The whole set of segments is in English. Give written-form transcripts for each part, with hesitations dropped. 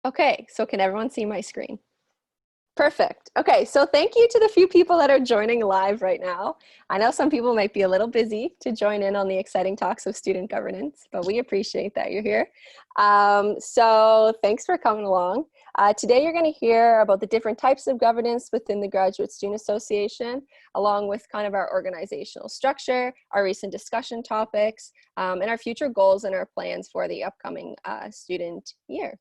Okay, so can everyone see my screen? Perfect. Okay, so thank you to the few people that are joining live right now. I know some people might be a little busy to join in on the exciting talks of student governance, but we appreciate that you're here. So thanks for coming along. Today you're going to hear about the different types of governance within the Graduate Student Association, along with kind of our organizational structure, our recent discussion topics, and our future goals and our plans for the upcoming student year.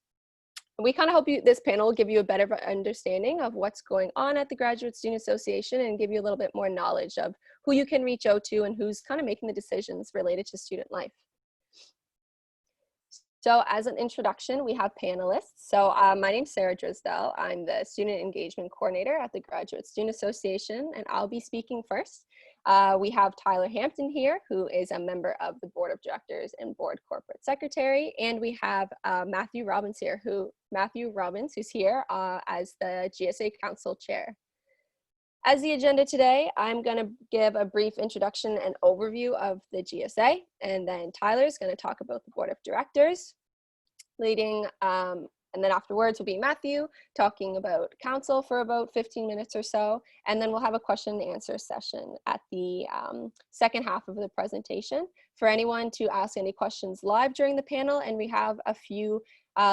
We kind of hope this panel will give you a better understanding of what's going on at the Graduate Student Association and give you a little bit more knowledge of who you can reach out to and who's kind of making the decisions related to student life. So as an introduction, we have panelists. So my name's Sara. I'm the Student Engagement Coordinator at the Graduate Student Association, and I'll be speaking first. We have Tyler Hampton here, who is a member of the Board of Directors and Board Corporate Secretary, and we have Matthew Robbins here, who's here as the GSA Council Chair. As the agenda today, I'm going to give a brief introduction and overview of the GSA, and then Tyler's going to talk about the Board of Directors, and then afterwards will be Matthew talking about council for about 15 minutes or so, and then we'll have a question and answer session at the second half of the presentation for anyone to ask any questions live during the panel, and we have a few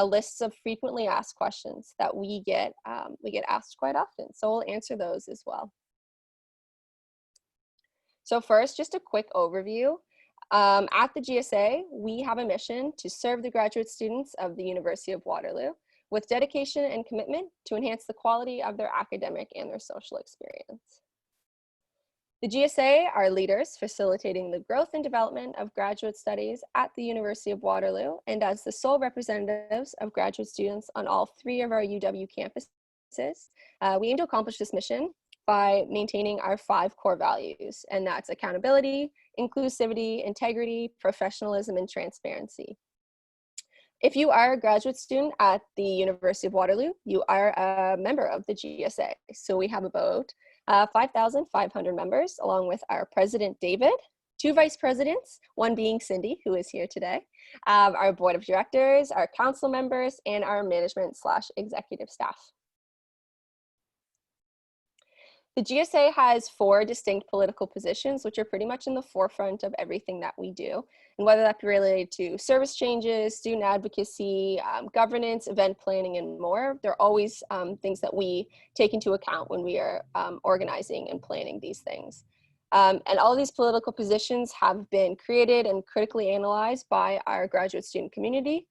lists of frequently asked questions that we get asked quite often, so we'll answer those as well. So first, just a quick overview. At the GSA, we have a mission to serve the graduate students of the University of Waterloo with dedication and commitment to enhance the quality of their academic and their social experience. The GSA are leaders facilitating the growth and development of graduate studies at the University of Waterloo, and as the sole representatives of graduate students on all 3 of our UW campuses, we aim to accomplish this mission by maintaining our 5 core values, and that's accountability, inclusivity, integrity, professionalism, and transparency. If you are a graduate student at the University of Waterloo, you are a member of the GSA. So we have about 5,500 members, along with our president, David, 2 vice presidents, one being Cindy, who is here today, our board of directors, our council members, and our management/executive staff. The GSA has 4 distinct political positions, which are pretty much in the forefront of everything that we do. And whether that be related to service changes, student advocacy, governance, event planning, and more, they're always things that we take into account when we are organizing and planning these things. And all of these political positions have been created and critically analyzed by our graduate student community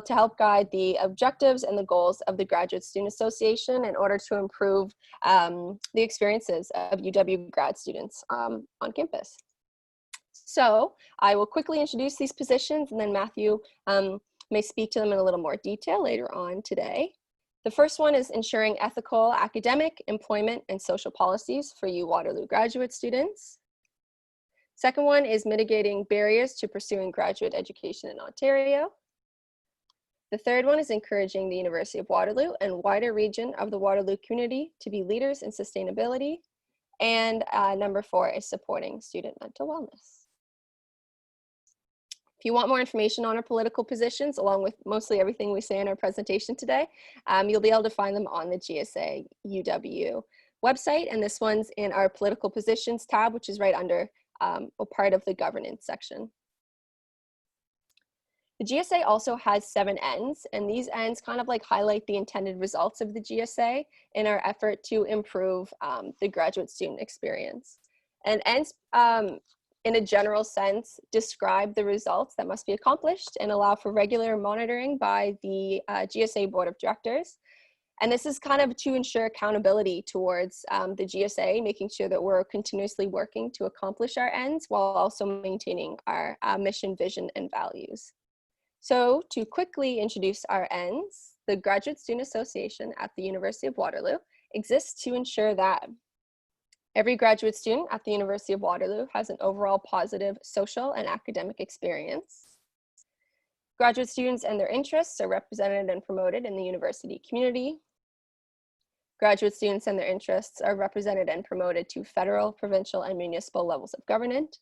to help guide the objectives and the goals of the Graduate Student Association in order to improve the experiences of UW grad students on campus. So I will quickly introduce these positions, and then Matthew may speak to them in a little more detail later on today. The first one is ensuring ethical academic, employment, and social policies for you Waterloo graduate students. Second one is mitigating barriers to pursuing graduate education in Ontario. The third one is encouraging the University of Waterloo and wider region of the Waterloo community to be leaders in sustainability. And number 4 is supporting student mental wellness. If you want more information on our political positions, along with mostly everything we say in our presentation today, you'll be able to find them on the GSA-UW website. And this one's in our political positions tab, which is right under a part of the governance section. The GSA also has 7 ends, and these ends kind of like highlight the intended results of the GSA in our effort to improve the graduate student experience. And ends, in a general sense, describe the results that must be accomplished and allow for regular monitoring by the GSA Board of Directors. And this is kind of to ensure accountability towards the GSA, making sure that we're continuously working to accomplish our ends while also maintaining our mission, vision, and values. So to quickly introduce our ends, the Graduate Student Association at the University of Waterloo exists to ensure that every graduate student at the University of Waterloo has an overall positive social and academic experience. Graduate students and their interests are represented and promoted in the university community. Graduate students and their interests are represented and promoted to federal, provincial, and municipal levels of government.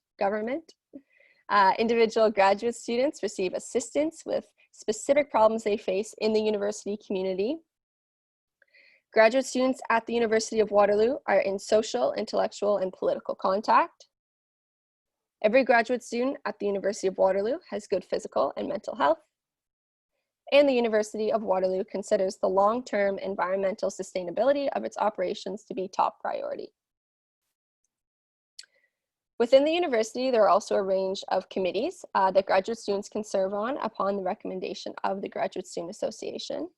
Individual graduate students receive assistance with specific problems they face in the university community. Graduate students at the University of Waterloo are in social, intellectual, and political contact. Every graduate student at the University of Waterloo has good physical and mental health. And the University of Waterloo considers the long-term environmental sustainability of its operations to be top priority. Within the university, there are also a range of committees that graduate students can serve on upon the recommendation of the Graduate Student Association.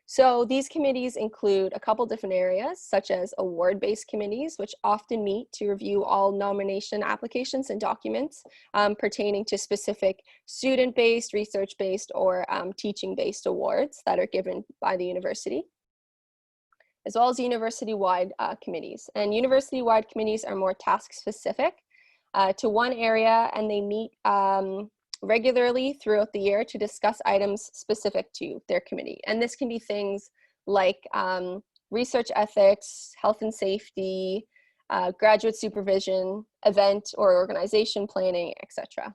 So these committees include a couple different areas, such as award-based committees, which often meet to review all nomination applications and documents pertaining to specific student-based, research-based, or teaching-based awards that are given by the university, as well as university-wide committees. And university-wide committees are more task-specific to one area, and they meet regularly throughout the year to discuss items specific to their committee. And this can be things like research ethics, health and safety, graduate supervision, event or organization planning, etc.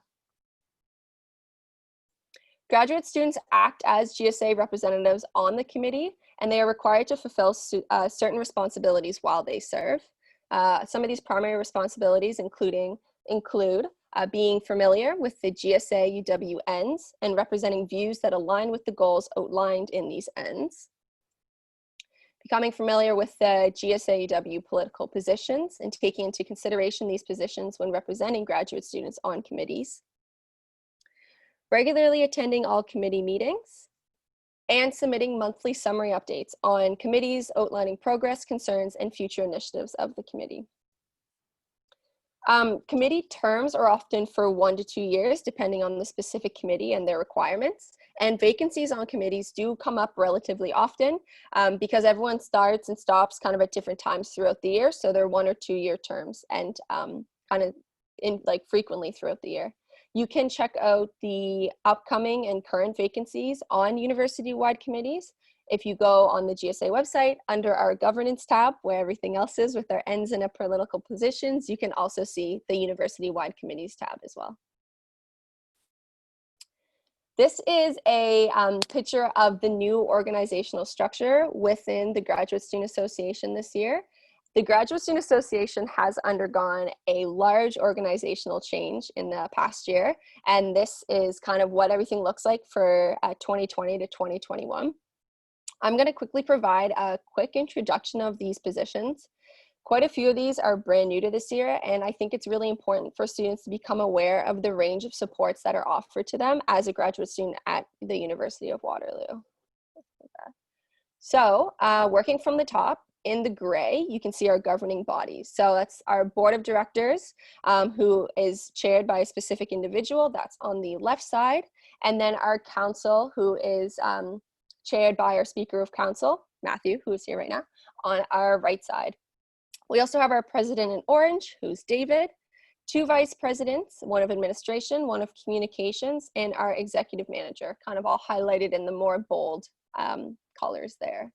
Graduate students act as GSA representatives on the committee, and they are required to fulfill certain responsibilities while they serve. Some of these primary responsibilities include being familiar with the GSA-UW ends and representing views that align with the goals outlined in these ends. Becoming familiar with the GSA-UW political positions and taking into consideration these positions when representing graduate students on committees. Regularly attending all committee meetings, and submitting monthly summary updates on committees outlining progress, concerns, and future initiatives of the committee. Committee terms are often for 1 to 2 years, depending on the specific committee and their requirements. And vacancies on committees do come up relatively often because everyone starts and stops kind of at different times throughout the year. So they're 1 or 2 year terms and kind of frequently throughout the year. You can check out the upcoming and current vacancies on university-wide committees. If you go on the GSA website under our governance tab, where everything else is with our ends and political positions, you can also see the university-wide committees tab as well. This is a picture of the new organizational structure within the Graduate Student Association this year. The Graduate Student Association has undergone a large organizational change in the past year, and this is kind of what everything looks like for 2020 to 2021. I'm going to quickly provide a quick introduction of these positions. Quite a few of these are brand new to this year, and I think it's really important for students to become aware of the range of supports that are offered to them as a graduate student at the University of Waterloo. So, working from the top, in the gray, you can see our governing bodies. So that's our board of directors, who is chaired by a specific individual. That's on the left side. And then our council, who is chaired by our Speaker of Council, Matthew, who is here right now, on our right side. We also have our president in orange, who's David, 2 vice presidents, one of administration, one of communications, and our executive manager, kind of all highlighted in the more bold colors there.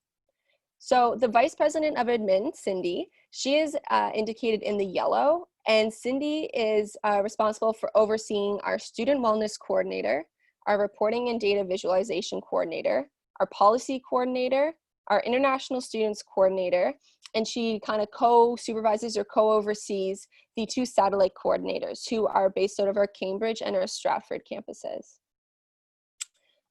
So the vice president of admin, Cindy, she is indicated in the yellow, and Cindy is responsible for overseeing our student wellness coordinator, our reporting and data visualization coordinator, our policy coordinator, our international students coordinator, and she kind of co-supervises or co-oversees the 2 satellite coordinators who are based out of our Cambridge and our Stratford campuses.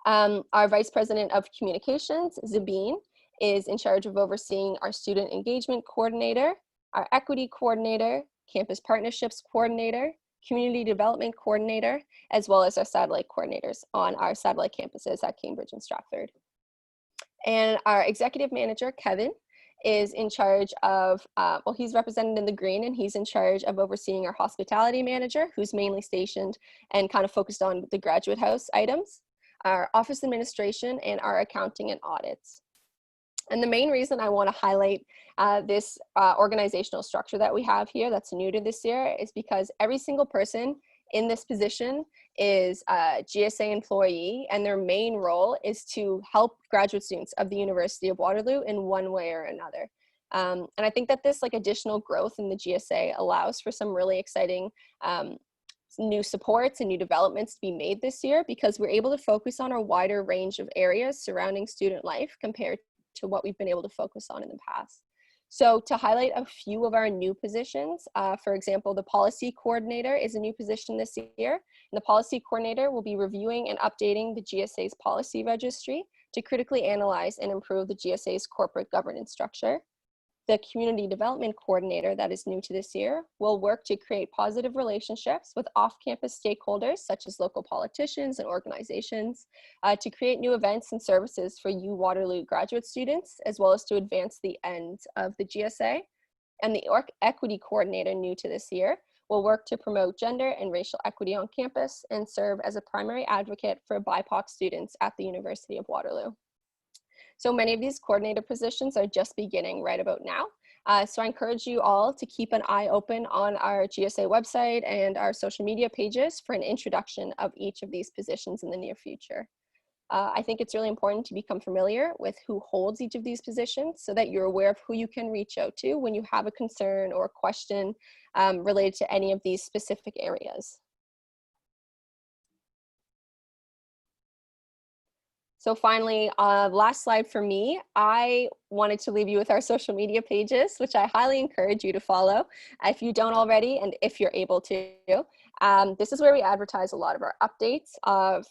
Our vice president of communications, Zabine, is in charge of overseeing our student engagement coordinator, our equity coordinator, campus partnerships coordinator, community development coordinator, as well as our satellite coordinators on our satellite campuses at Cambridge and Stratford. And our executive manager, Kevin, is in charge of, well, he's represented in the green, and he's in charge of overseeing our hospitality manager, who's mainly stationed and kind of focused on the graduate house items, our office administration, and our accounting and audits. And the main reason I want to highlight this organizational structure that we have here that's new to this year is because every single person in this position is a GSA employee, and their main role is to help graduate students of the University of Waterloo in one way or another. And I think that this additional growth in the GSA allows for some really exciting new supports and new developments to be made this year, because we're able to focus on a wider range of areas surrounding student life compared to what we've been able to focus on in the past. So to highlight a few of our new positions, for example, the policy coordinator is a new position this year. And the policy coordinator will be reviewing and updating the GSA's policy registry to critically analyze and improve the GSA's corporate governance structure. The community development coordinator, that is new to this year, will work to create positive relationships with off-campus stakeholders such as local politicians and organizations, to create new events and services for Waterloo graduate students, as well as to advance the end of the GSA. And the equity coordinator, new to this year, will work to promote gender and racial equity on campus and serve as a primary advocate for BIPOC students at the University of Waterloo. So many of these coordinator positions are just beginning right about now. So I encourage you all to keep an eye open on our GSA website and our social media pages for an introduction of each of these positions in the near future. I think it's really important to become familiar with who holds each of these positions so that you're aware of who you can reach out to when you have a concern or a question related to any of these specific areas. So finally, last slide for me, I wanted to leave you with our social media pages, which I highly encourage you to follow if you don't already and if you're able to. This is where we advertise a lot of our updates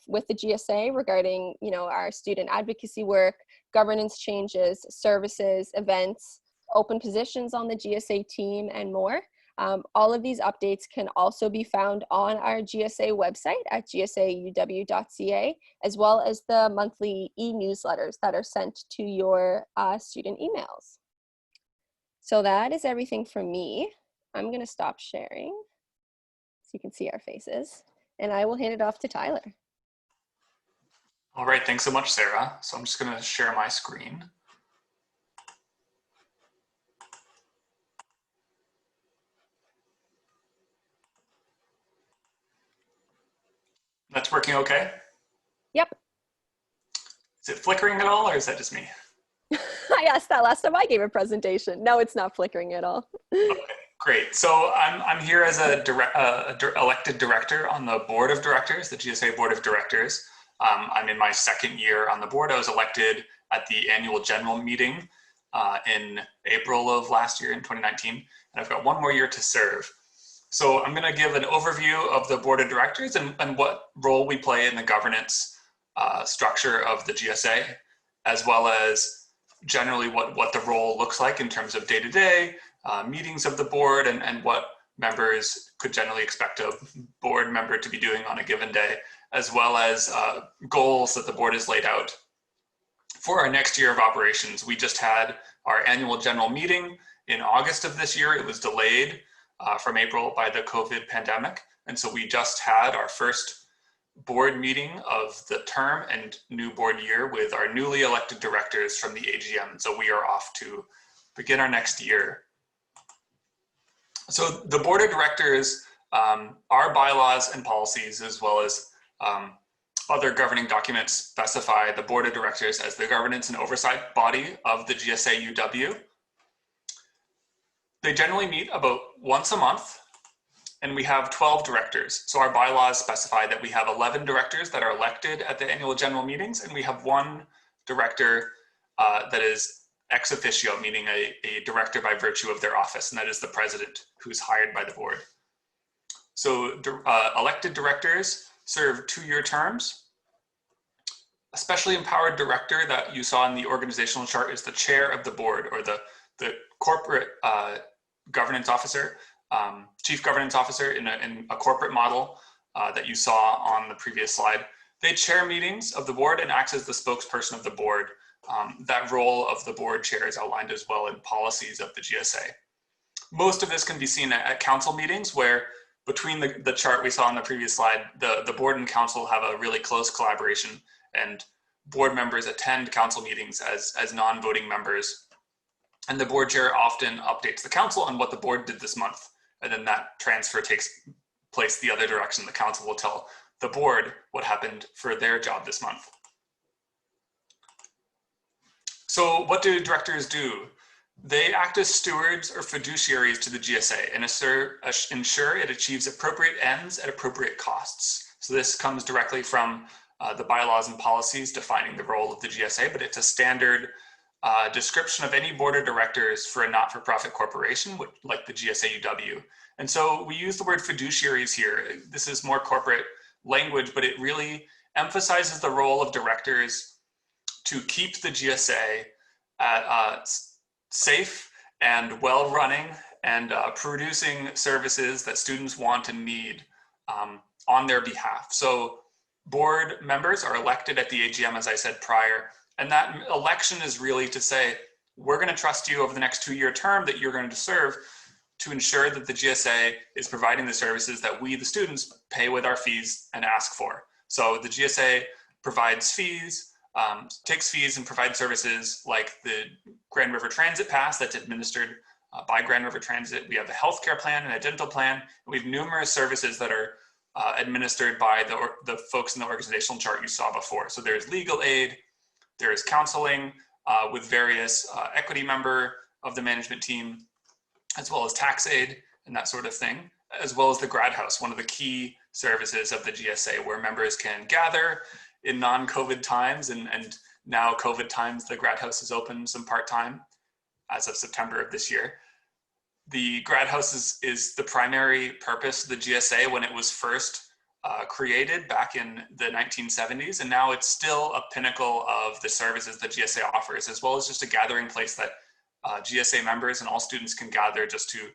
with the GSA regarding, our student advocacy work, governance changes, services, events, open positions on the GSA team, and more. All of these updates can also be found on our GSA website at GSA-UW.ca, as well as the monthly e-newsletters that are sent to your student emails. So that is everything from me. I'm going to stop sharing so you can see our faces, and I will hand it off to Tyler. All right, thanks so much, Sarah. So I'm just going to share my screen. That's working okay? Yep. Is it flickering at all, or is that just me? I asked that last time I gave a presentation. No, it's not flickering at all. Okay, great. So I'm here as a elected director on the board of directors, the GSA Board of Directors. I'm in my second year on the board. I was elected at the annual general meeting in April of last year in 2019, and I've got one more year to serve. So I'm going to give an overview of the board of directors and what role we play in the governance structure of the GSA, as well as generally what the role looks like in terms of day-to-day meetings of the board and what members could generally expect a board member to be doing on a given day, as well as goals that the board has laid out for our next year of operations. We just had our annual general meeting in August of this year. It was delayed from April by the COVID pandemic. And so we just had our first board meeting of the term and new board year with our newly elected directors from the AGM. So we are off to begin our next year. So the board of directors, our bylaws and policies, as well as other governing documents, specify the board of directors as the governance and oversight body of the GSA-UW. They generally meet about once a month, and we have 12 directors. So our bylaws specify that we have 11 directors that are elected at the annual general meetings, and we have one director that is ex officio, meaning a director by virtue of their office, and that is the president, who's hired by the board. So elected directors serve 2-year terms. A specially empowered director that you saw in the organizational chart is the chair of the board, or the corporate governance officer, chief governance officer in a corporate model that you saw on the previous slide. They chair meetings of the board and acts as the spokesperson of the board. That role of the board chair is outlined as well in policies of the GSA. Most of this can be seen at council meetings, where between the chart we saw on the previous slide, the board and council have a really close collaboration, and board members attend council meetings as non-voting members. And the board chair often updates the council on what the board did this month. And then that transfer takes place the other direction. The council will tell the board what happened for their job this month. So what do directors do? They act as stewards or fiduciaries to the GSA and ensure it achieves appropriate ends at appropriate costs. So this comes directly from the bylaws and policies defining the role of the GSA, but it's a standard description of any board of directors for a not-for-profit corporation like the GSA-UW. And so we use the word fiduciaries here. This is more corporate language, but it really emphasizes the role of directors to keep the GSA at safe and well-running and producing services that students want and need on their behalf. So board members are elected at the AGM, as I said prior, and that election is really to say, we're going to trust you over the next 2-year term that you're going to serve to ensure that the GSA is providing the services that we, the students, pay with our fees and ask for. So the GSA provides fees, takes fees and provides services like the Grand River Transit Pass that's administered by Grand River Transit. We have the healthcare plan and a dental plan. And we have numerous services that are administered by the folks in the organizational chart you saw before. So there's legal aid, there is counseling with various equity member of the management team, as well as tax aid and that sort of thing, as well as the grad house, one of the key services of the GSA where members can gather in non-COVID times, and now COVID times, the grad house is open some part-time as of September of this year. The grad house is the primary purpose of the GSA when it was first created back in the 1970s, and now it's still a pinnacle of the services that GSA offers, as well as just a gathering place that GSA members and all students can gather just to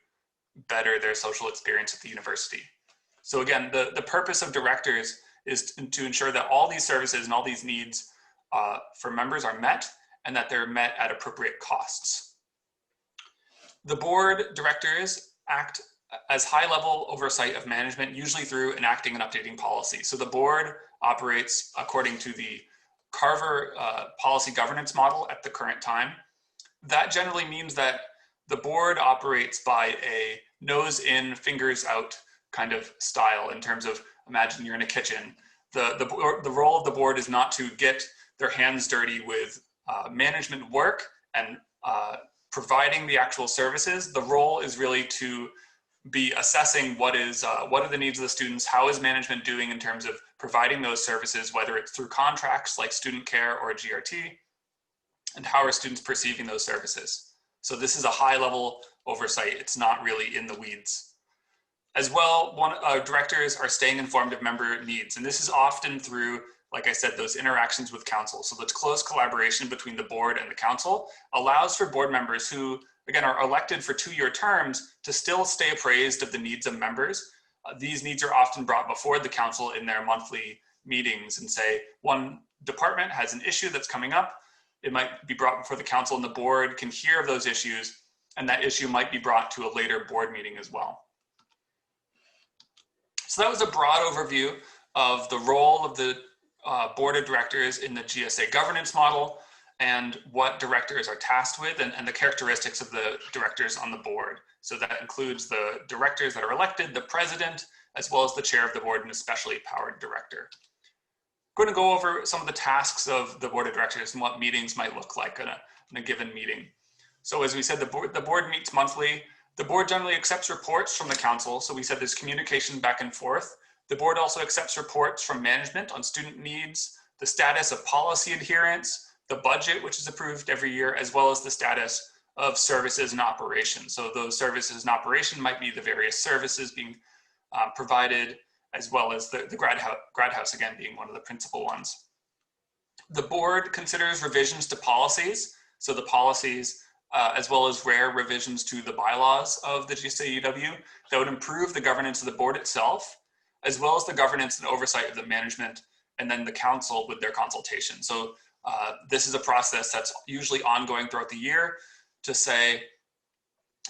better their social experience at the university. So again, the purpose of directors is to ensure that all these services and all these needs for members are met and that they're met at appropriate costs. The board directors act as high-level oversight of management, usually through enacting and updating policy. So the board operates according to the Carver policy governance model at the current time. That generally means that the board operates by a nose in, fingers out kind of style in terms of, imagine you're in a kitchen. The role of the board is not to get their hands dirty with management work and providing the actual services. The role is really to be assessing what are the needs of the students, how is management doing in terms of providing those services, whether it's through contracts like student care or a GRT, and how are students perceiving those services. So this is a high level oversight. It's not really in the weeds. As well, directors are staying informed of member needs. And this is often through, like I said, those interactions with council. So the close collaboration between the board and the council allows for board members who, again, are elected for 2-year terms to still stay appraised of the needs of members. These needs are often brought before the council in their monthly meetings and say, one department has an issue that's coming up. It might be brought before the council and the board can hear of those issues, and that issue might be brought to a later board meeting as well. So that was a broad overview of the role of the board of directors in the GSA governance model and what directors are tasked with and the characteristics of the directors on the board. So that includes the directors that are elected, the president, as well as the chair of the board and a specially powered director. I'm going to go over some of the tasks of the board of directors and what meetings might look like in a given meeting. So as we said, the board meets monthly. The board generally accepts reports from the council. So we said there's communication back and forth. The board also accepts reports from management on student needs, the status of policy adherence, the budget, which is approved every year, as well as the status of services and operations. So those services and operation might be the various services being provided, as well as the grad house, again, being one of the principal ones. The board considers revisions to policies. So the policies, as well as rare revisions to the bylaws of the GSA-UW that would improve the governance of the board itself, as well as the governance and oversight of the management, and then the council with their consultation. So this is a process that's usually ongoing throughout the year to say,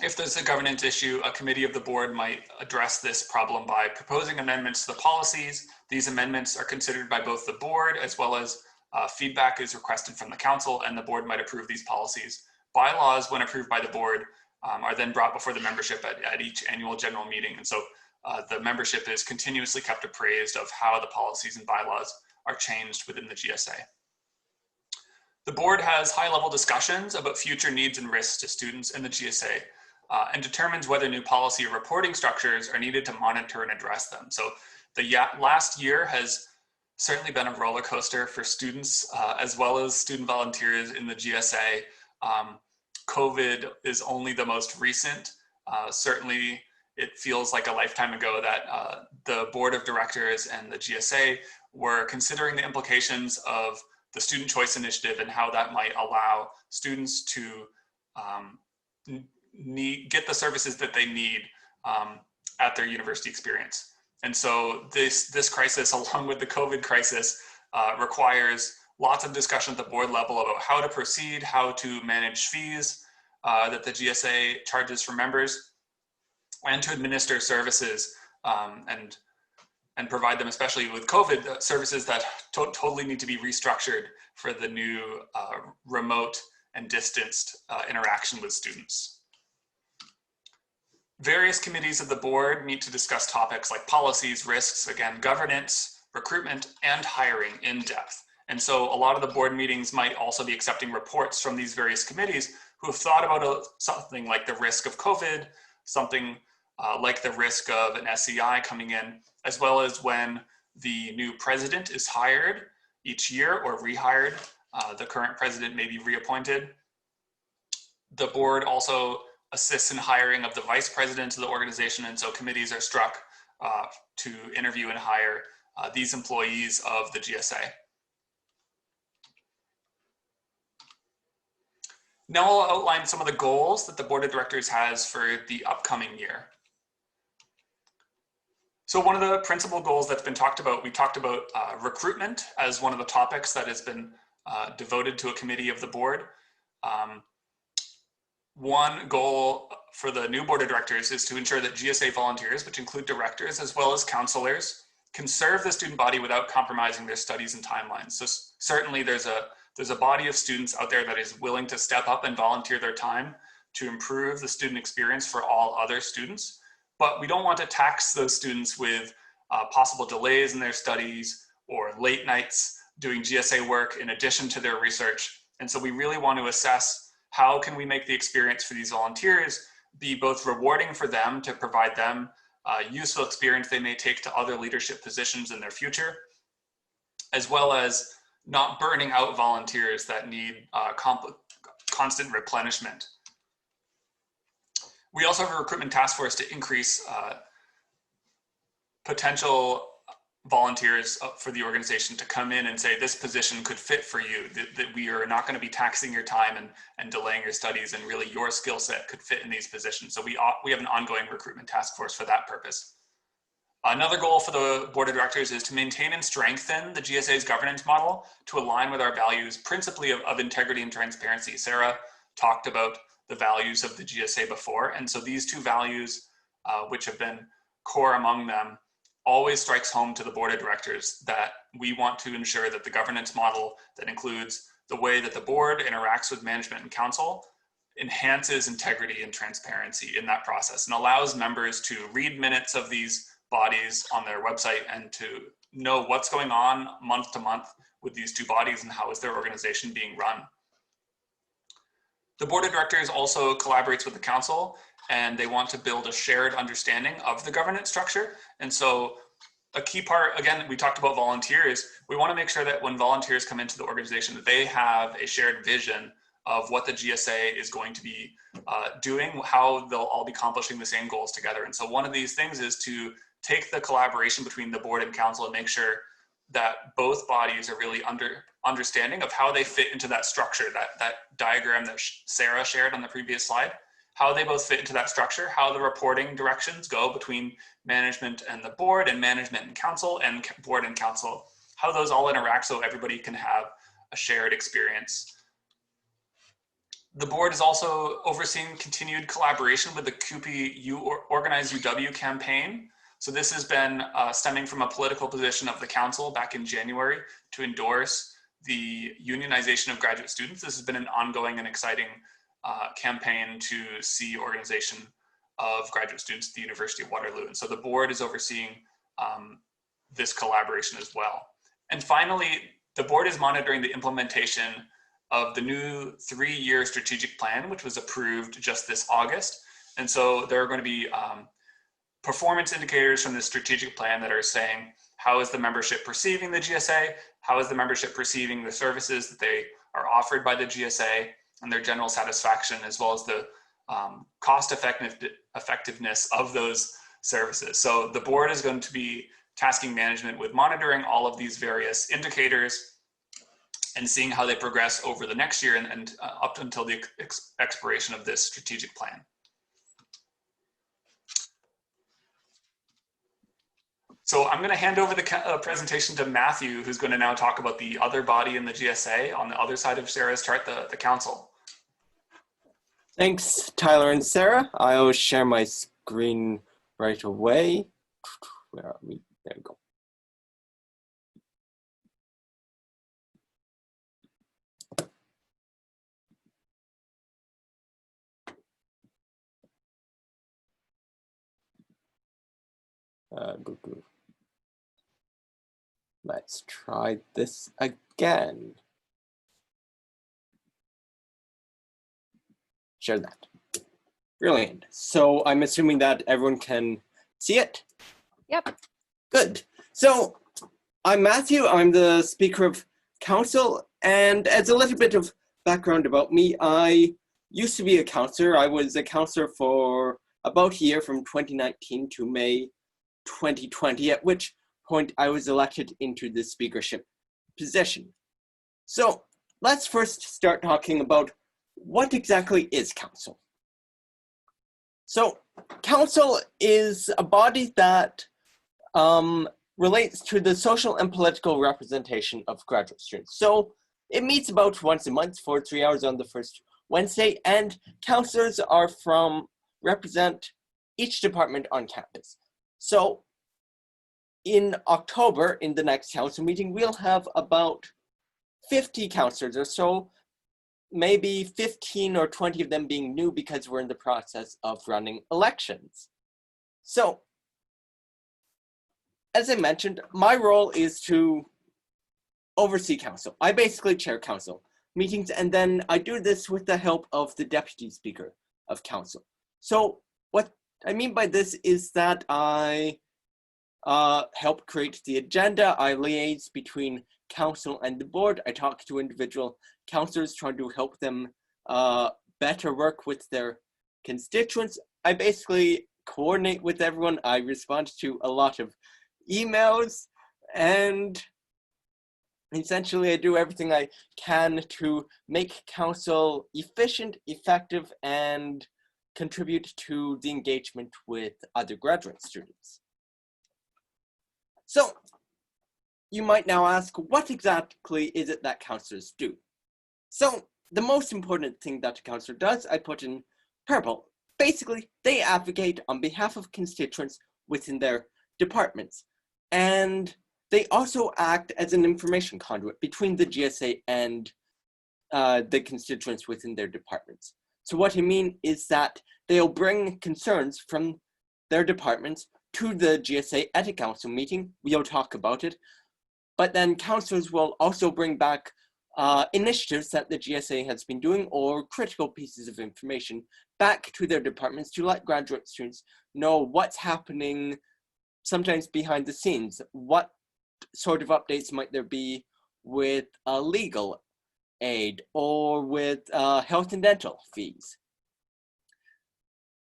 if there's a governance issue, a committee of the board might address this problem by proposing amendments to the policies. These amendments are considered by both the board as well as feedback is requested from the council, and the board might approve these policies. Bylaws, when approved by the board, are then brought before the membership at each annual general meeting. And so the membership is continuously kept appraised of how the policies and bylaws are changed within the GSA. The board has high-level discussions about future needs and risks to students in the GSA and determines whether new policy or reporting structures are needed to monitor and address them. So the last year has certainly been a roller coaster for students as well as student volunteers in the GSA. COVID is only the most recent. Certainly it feels like a lifetime ago that the board of directors and the GSA were considering the implications of the Student Choice Initiative and how that might allow students to get the services that they need at their university experience. And so this crisis, along with the COVID crisis, requires lots of discussion at the board level about how to proceed, how to manage fees that the GSA charges for members, and to administer services and provide them, especially with COVID, services that totally need to be restructured for the new remote and distanced interaction with students. Various committees of the board meet to discuss topics like policies, risks, again, governance, recruitment, and hiring in depth. And so a lot of the board meetings might also be accepting reports from these various committees who have thought about something like the risk of COVID, something like the risk of an SEI coming in, as well as when the new president is hired each year or rehired, the current president may be reappointed. The board also assists in hiring of the vice president of the organization, and so committees are struck to interview and hire these employees of the GSA. Now I'll outline some of the goals that the board of directors has for the upcoming year. So one of the principal goals that's been talked about, we talked about recruitment as one of the topics that has been devoted to a committee of the board. One goal for the new board of directors is to ensure that GSA volunteers, which include directors as well as counselors, can serve the student body without compromising their studies and timelines. So certainly there's a body of students out there that is willing to step up and volunteer their time to improve the student experience for all other students. But we don't want to tax those students with possible delays in their studies or late nights doing GSA work in addition to their research. And so we really want to assess how can we make the experience for these volunteers be both rewarding for them to provide them useful experience they may take to other leadership positions in their future, as well as not burning out volunteers that need constant replenishment. We also have a recruitment task force to increase potential volunteers for the organization to come in and say, this position could fit for you, that we are not going to be taxing your time and delaying your studies, and really your skill set could fit in these positions. So we have an ongoing recruitment task force for that purpose. Another goal for the board of directors is to maintain and strengthen the GSA's governance model to align with our values, principally of integrity and transparency. Sara talked about the values of the GSA before, and so these two values, which have been core among them, always strikes home to the board of directors that we want to ensure that the governance model that includes the way that the board interacts with management and council enhances integrity and transparency in that process and allows members to read minutes of these bodies on their website and to know what's going on month to month with these two bodies and how is their organization being run. The board of directors also collaborates with the council, and they want to build a shared understanding of the governance structure. And so a key part, again, we talked about volunteers. We want to make sure that when volunteers come into the organization, that they have a shared vision of what the GSA is going to be doing, how they'll all be accomplishing the same goals together. And so one of these things is to take the collaboration between the board and council and make sure that both bodies are really understanding of how they fit into that structure, that diagram that Sara shared on the previous slide, how they both fit into that structure, how the reporting directions go between management and the board, and management and council, and board and council, how those all interact so everybody can have a shared experience. The board is also overseeing continued collaboration with the CUPE Organize UW campaign. So this has been stemming from a political position of the council back in January to endorse the unionization of graduate students. This has been an ongoing and exciting campaign to see organization of graduate students at the University of Waterloo. And so the board is overseeing this collaboration as well. And finally, the board is monitoring the implementation of the new 3-year strategic plan, which was approved just this August. And so there are going to be performance indicators from the strategic plan that are saying, how is the membership perceiving the GSA? How is the membership perceiving the services that they are offered by the GSA and their general satisfaction, as well as the cost effectiveness of those services. So the board is going to be tasking management with monitoring all of these various indicators and seeing how they progress over the next year and up until the expiration of this strategic plan. So I'm going to hand over the presentation to Matthew, who's going to now talk about the other body in the GSA on the other side of Sara's chart, the council. Thanks, Tyler and Sara. I will share my screen right away. Where are we? There we go. Go. Let's try this again. Share that. Brilliant. So I'm assuming that everyone can see it? Yep. Good. So I'm Matthew. I'm the Speaker of Council. And as a little bit of background about me, I used to be a councillor. I was a councillor for about a year, from 2019 to May 2020, at which point I was elected into the speakership position. So let's first start talking about what exactly is council. So council is a body that relates to the social and political representation of graduate students. So it meets about once a month for 3 hours on the first Wednesday, and councillors are represent each department on campus. So in October, in the next council meeting, we'll have about 50 councillors or so, maybe 15 or 20 of them being new because we're in the process of running elections. So, as I mentioned, my role is to oversee council. I basically chair council meetings, and then I do this with the help of the deputy speaker of council. So what I mean by this is that I help create the agenda. I liaise between council and the board. I talk to individual councillors, trying to help them better work with their constituents. I basically coordinate with everyone. I respond to a lot of emails, and essentially I do everything I can to make council efficient, effective, and contribute to the engagement with other graduate students. So you might now ask, what exactly is it that councillors do? So the most important thing that a councillor does, I put in purple. Basically, they advocate on behalf of constituents within their departments. And they also act as an information conduit between the GSA and the constituents within their departments. So what I mean is that they'll bring concerns from their departments to the GSA at a council meeting. We'll talk about it. But then councillors will also bring back initiatives that the GSA has been doing, or critical pieces of information, back to their departments to let graduate students know what's happening, sometimes behind the scenes. What sort of updates might there be with legal aid or with health and dental fees?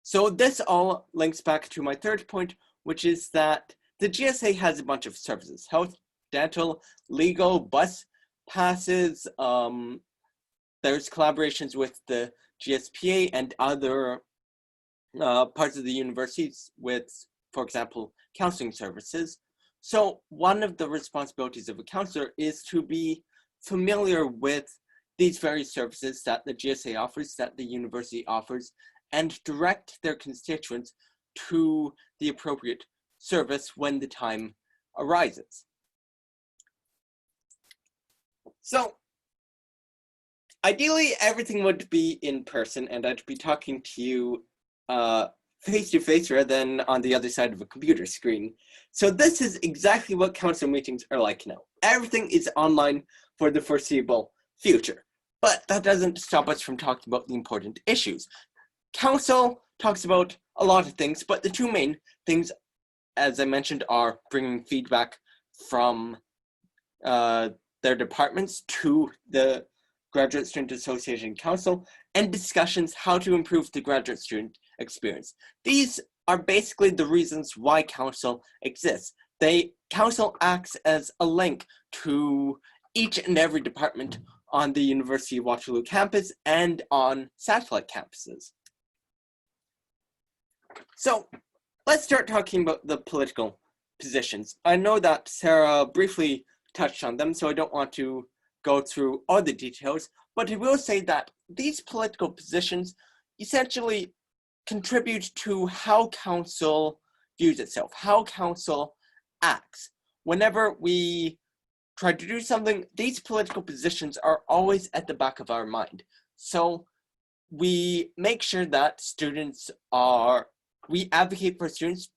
So this all links back to my third point, which is that the GSA has a bunch of services: health, dental, legal, bus passes. There's collaborations with the GSPA and other parts of the universities with, for example, counseling services. So one of the responsibilities of a counselor is to be familiar with these various services that the GSA offers, that the university offers, and direct their constituents to the appropriate service when the time arises. So ideally, everything would be in person, and I'd be talking to you face to face rather than on the other side of a computer screen. So this is exactly what council meetings are like now. Everything is online for the foreseeable future. But that doesn't stop us from talking about the important issues. Council talks about a lot of things, but the two main things, as I mentioned, are bringing feedback from their departments to the Graduate Student Association Council, and discussions how to improve the graduate student experience. These are basically the reasons why Council exists. Council acts as a link to each and every department on the University of Waterloo campus and on satellite campuses. So let's start talking about the political positions. I know that Sara briefly touched on them, so I don't want to go through all the details, but I will say that these political positions essentially contribute to how Council views itself, how Council acts. Whenever we try to do something, these political positions are always at the back of our mind. So we make sure that we advocate for students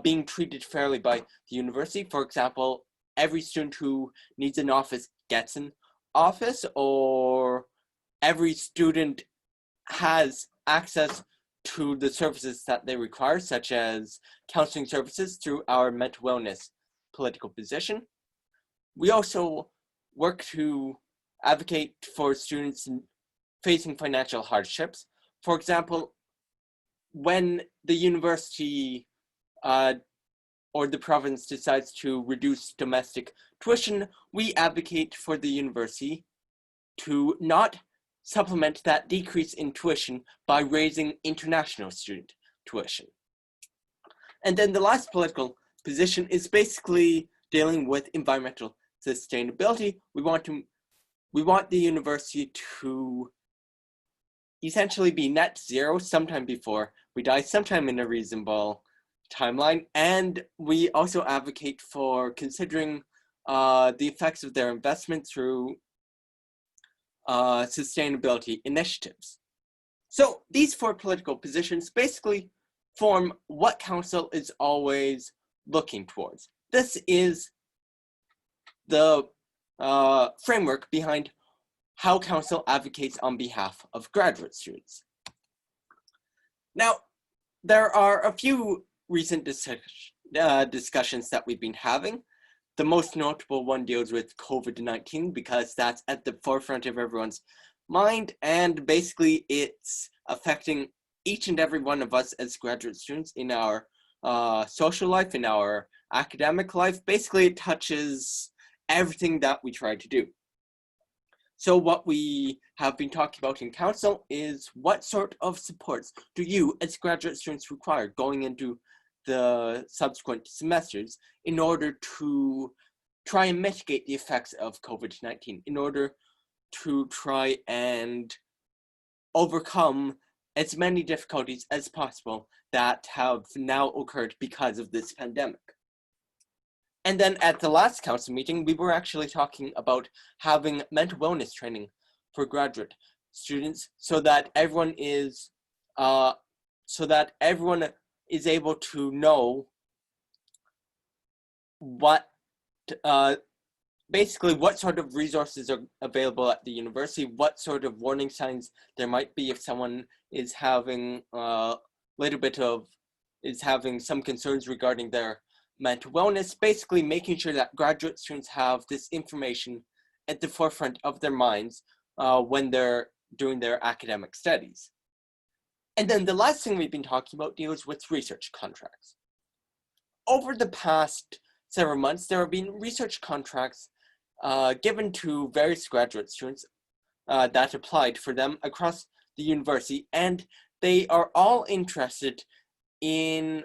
being treated fairly by the university. For example, every student who needs an office gets an office, or every student has access to the services that they require, such as counseling services through our mental wellness political position. We also work to advocate for students facing financial hardships. For example, when the university or the province decides to reduce domestic tuition, we advocate for the university to not supplement that decrease in tuition by raising international student tuition. And then the last political position is basically dealing with environmental sustainability. We want the university to essentially be net zero sometime before we die, sometime in a reasonable timeline, and we also advocate for considering the effects of their investment through sustainability initiatives. So these four political positions basically form what Council is always looking towards. This is the framework behind how Council advocates on behalf of graduate students. Now, there are a few recent discussions that we've been having. The most notable one deals with COVID-19 because that's at the forefront of everyone's mind, and basically it's affecting each and every one of us as graduate students in our social life, in our academic life. Basically, it touches everything that we try to do. So what we have been talking about in Council is what sort of supports do you as graduate students require going into the subsequent semesters in order to try and mitigate the effects of COVID-19, in order to try and overcome as many difficulties as possible that have now occurred because of this pandemic. And then at the last council meeting, we were actually talking about having mental wellness training for graduate students so that everyone is able to know what basically what sort of resources are available at the university, what sort of warning signs there might be if someone is having having some concerns regarding their mental wellness, basically making sure that graduate students have this information at the forefront of their minds when they're doing their academic studies. And then the last thing we've been talking about deals with research contracts. Over the past several months, there have been research contracts given to various graduate students that applied for them across the university, and they are all interested in,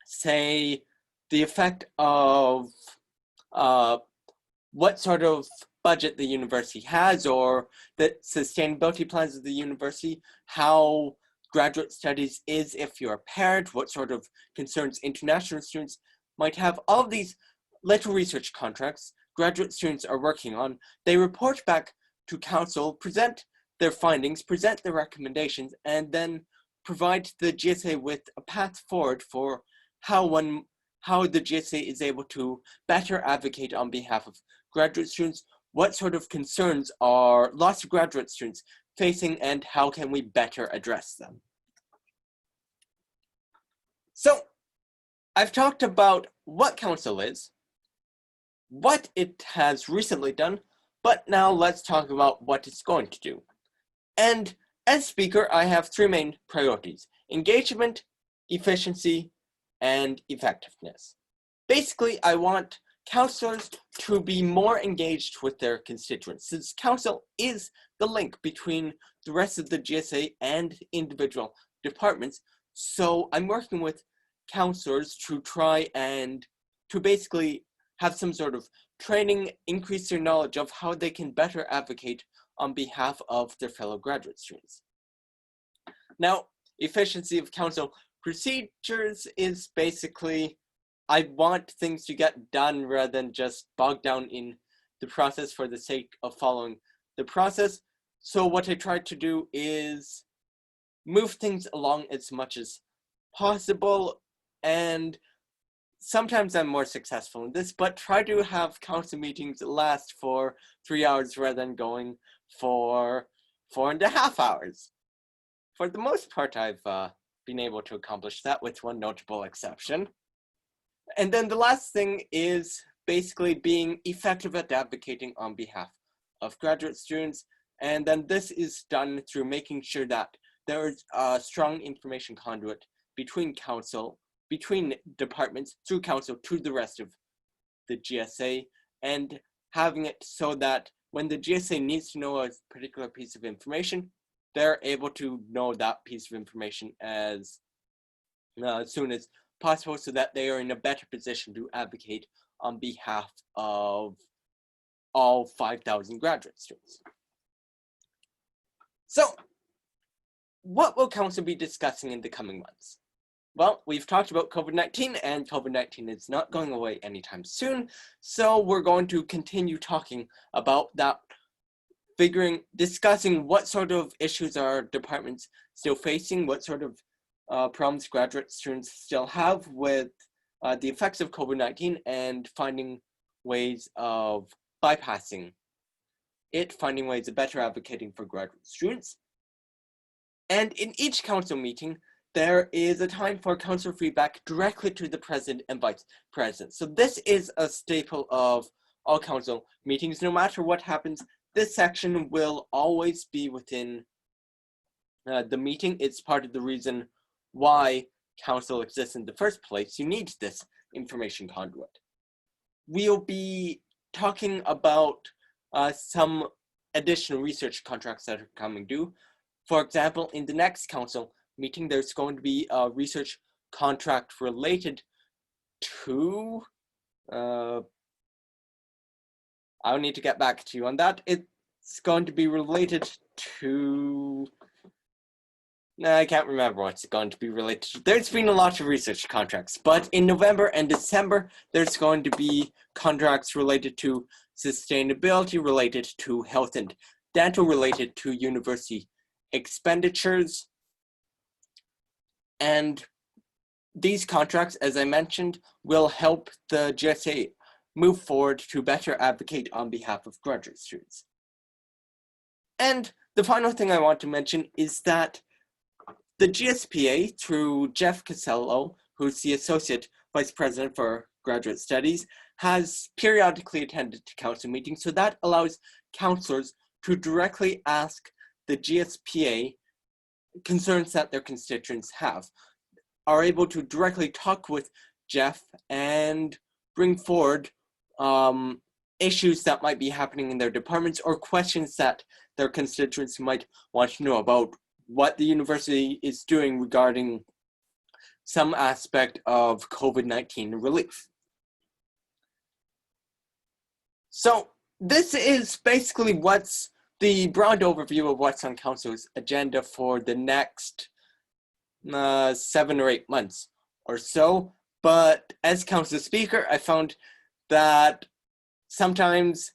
say, the effect of what sort of budget the university has, or the sustainability plans of the university, how graduate studies is if you're a parent, what sort of concerns international students might have. All of these little research contracts graduate students are working on, they report back to council, present their findings, present their recommendations, and then provide the GSA with a path forward for how the GSA is able to better advocate on behalf of graduate students what sort of concerns are lots of graduate students facing and how can we better address them. So I've talked about what council is, what it has recently done, but now let's talk about what it's going to do. And as speaker, I have three main priorities: engagement, efficiency, and effectiveness. Basically, I want councillors to be more engaged with their constituents, since council is the link between the rest of the GSA and individual departments. So I'm working with councillors to try and to basically have some sort of training, increase their knowledge of how they can better advocate on behalf of their fellow graduate students. Now, efficiency of council procedures is basically, I want things to get done rather than just bogged down in the process for the sake of following the process. So what I try to do is move things along as much as possible, and sometimes I'm more successful in this, but try to have council meetings last for 3 hours rather than going for 4.5 hours. For the most part, I've been able to accomplish that with one notable exception. And then the last thing is basically being effective at advocating on behalf of graduate students. And then this is done through making sure that there is a strong information conduit between council, between departments, through council to the rest of the GSA, and having it so that when the GSA needs to know a particular piece of information, they're able to know that piece of information as soon as possible, so that they are in a better position to advocate on behalf of all 5,000 graduate students. So, what will council be discussing in the coming months? Well, we've talked about COVID-19, and COVID-19 is not going away anytime soon, so we're going to continue talking about that, discussing what sort of issues our departments still facing, what sort of problems graduate students still have with the effects of COVID-19, and finding ways of bypassing it, finding ways of better advocating for graduate students. And in each council meeting, there is a time for council feedback directly to the president and vice president. So this is a staple of all council meetings. No matter what happens, this section will always be within the meeting. It's part of the reason why council exists in the first place. You need this information conduit. We'll be talking about some additional research contracts that are coming due. For example, in the next council meeting, there's going to be a research contract related to, I'll need to get back to you on that. It's going to be related to, I can't remember what it's going to be related to. There's been a lot of research contracts, but in November and December, there's going to be contracts related to sustainability, related to health and dental, related to university expenditures. And these contracts, as I mentioned, will help the GSA move forward to better advocate on behalf of graduate students. And the final thing I want to mention is that the GSPA, through Jeff Casello, who's the Associate Vice President for Graduate Studies, has periodically attended to council meetings, so that allows councillors to directly ask the GSPA concerns that their constituents have, are able to directly talk with Jeff and bring forward issues that might be happening in their departments, or questions that their constituents might want to know about what the university is doing regarding some aspect of COVID-19 relief. So this is basically what's the broad overview of what's on council's agenda for the next 7 or 8 months or so. But as council speaker, I found that sometimes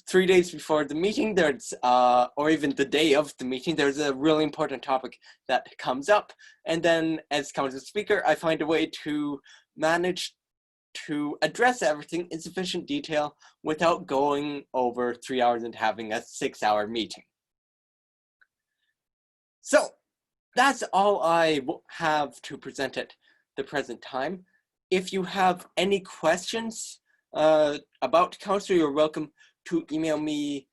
3 days before the meeting, there's or even the day of the meeting, there's a really important topic that comes up. And then as council speaker, I find a way to manage to address everything in sufficient detail without going over 3 hours and having a 6-hour meeting. So that's all I have to present at the present time. If you have any questions about council, you're welcome to email me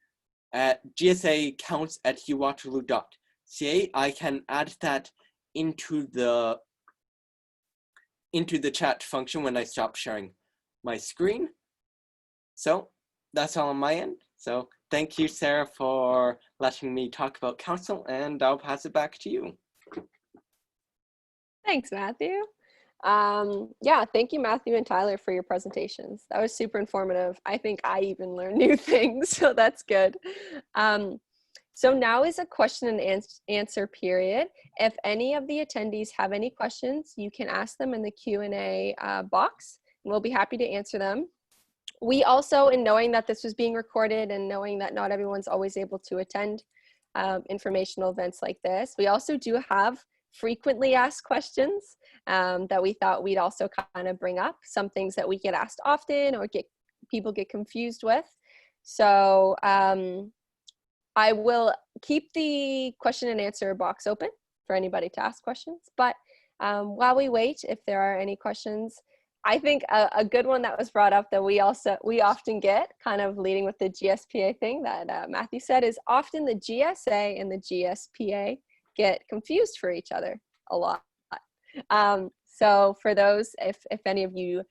at gsa-counts@uwaterloo.ca. I can add that into the chat function when I stop sharing my screen. So that's all on my end. So thank you, Sarah, for letting me talk about council, and I'll pass it back to you. Thanks, Matthew. Yeah, thank you, Matthew and Tyler, for your presentations. That was super informative. I think I even learned new things, so that's good. So now is a question and answer period. If any of the attendees have any questions, you can ask them in the Q&A box, and we'll be happy to answer them. We also, in knowing that this was being recorded and knowing that not everyone's always able to attend informational events like this, we also do have frequently asked questions that we thought we'd also kind of bring up, some things that we get asked often or people get confused with. So I will keep the question and answer box open for anybody to ask questions, but while we wait, if there are any questions, I think a good one that was brought up that we often get, kind of leading with the GSPA thing that Matthew said, is often the GSA and the GSPA get confused for each other a lot. So for those, if any of you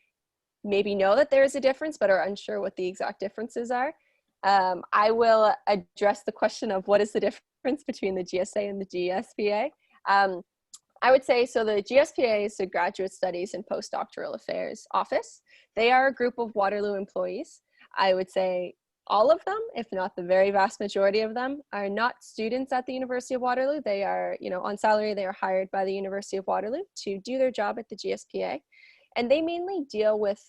maybe know that there is a difference but are unsure what the exact differences are, I will address the question of what is the difference between the GSA and the GSPA. I would say, so the GSPA is the Graduate Studies and Postdoctoral Affairs Office. They are a group of Waterloo employees. I would say all of them, if not the very vast majority of them, are not students at the University of Waterloo. They are, on salary. They are hired by the University of Waterloo to do their job at the GSPA. And they mainly deal with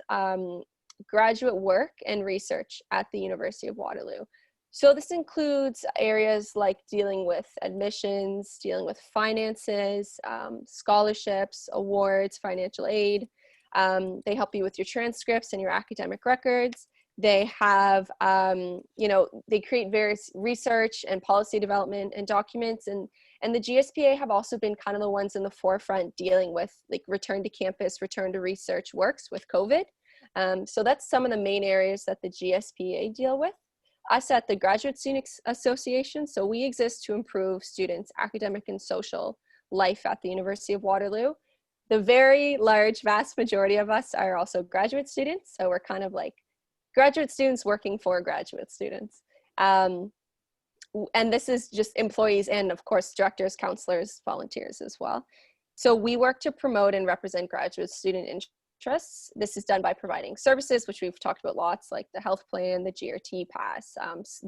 graduate work and research at the University of Waterloo. So this includes areas like dealing with admissions, dealing with finances, scholarships, awards, financial aid. They help you with your transcripts and your academic records. They have, they create various research and policy development and documents. And the GSPA have also been kind of the ones in the forefront dealing with like return to campus, return to research works with COVID. So that's some of the main areas that the GSPA deal with. Us at the Graduate Student Association, so we exist to improve students' academic and social life at the University of Waterloo. The very large, vast majority of us are also graduate students, so we're kind of like graduate students working for graduate students. And this is just employees and, of course, directors, counselors, volunteers as well. So we work to promote and represent graduate student interests. This is done by providing services, which we've talked about lots, like the health plan, the GRT pass,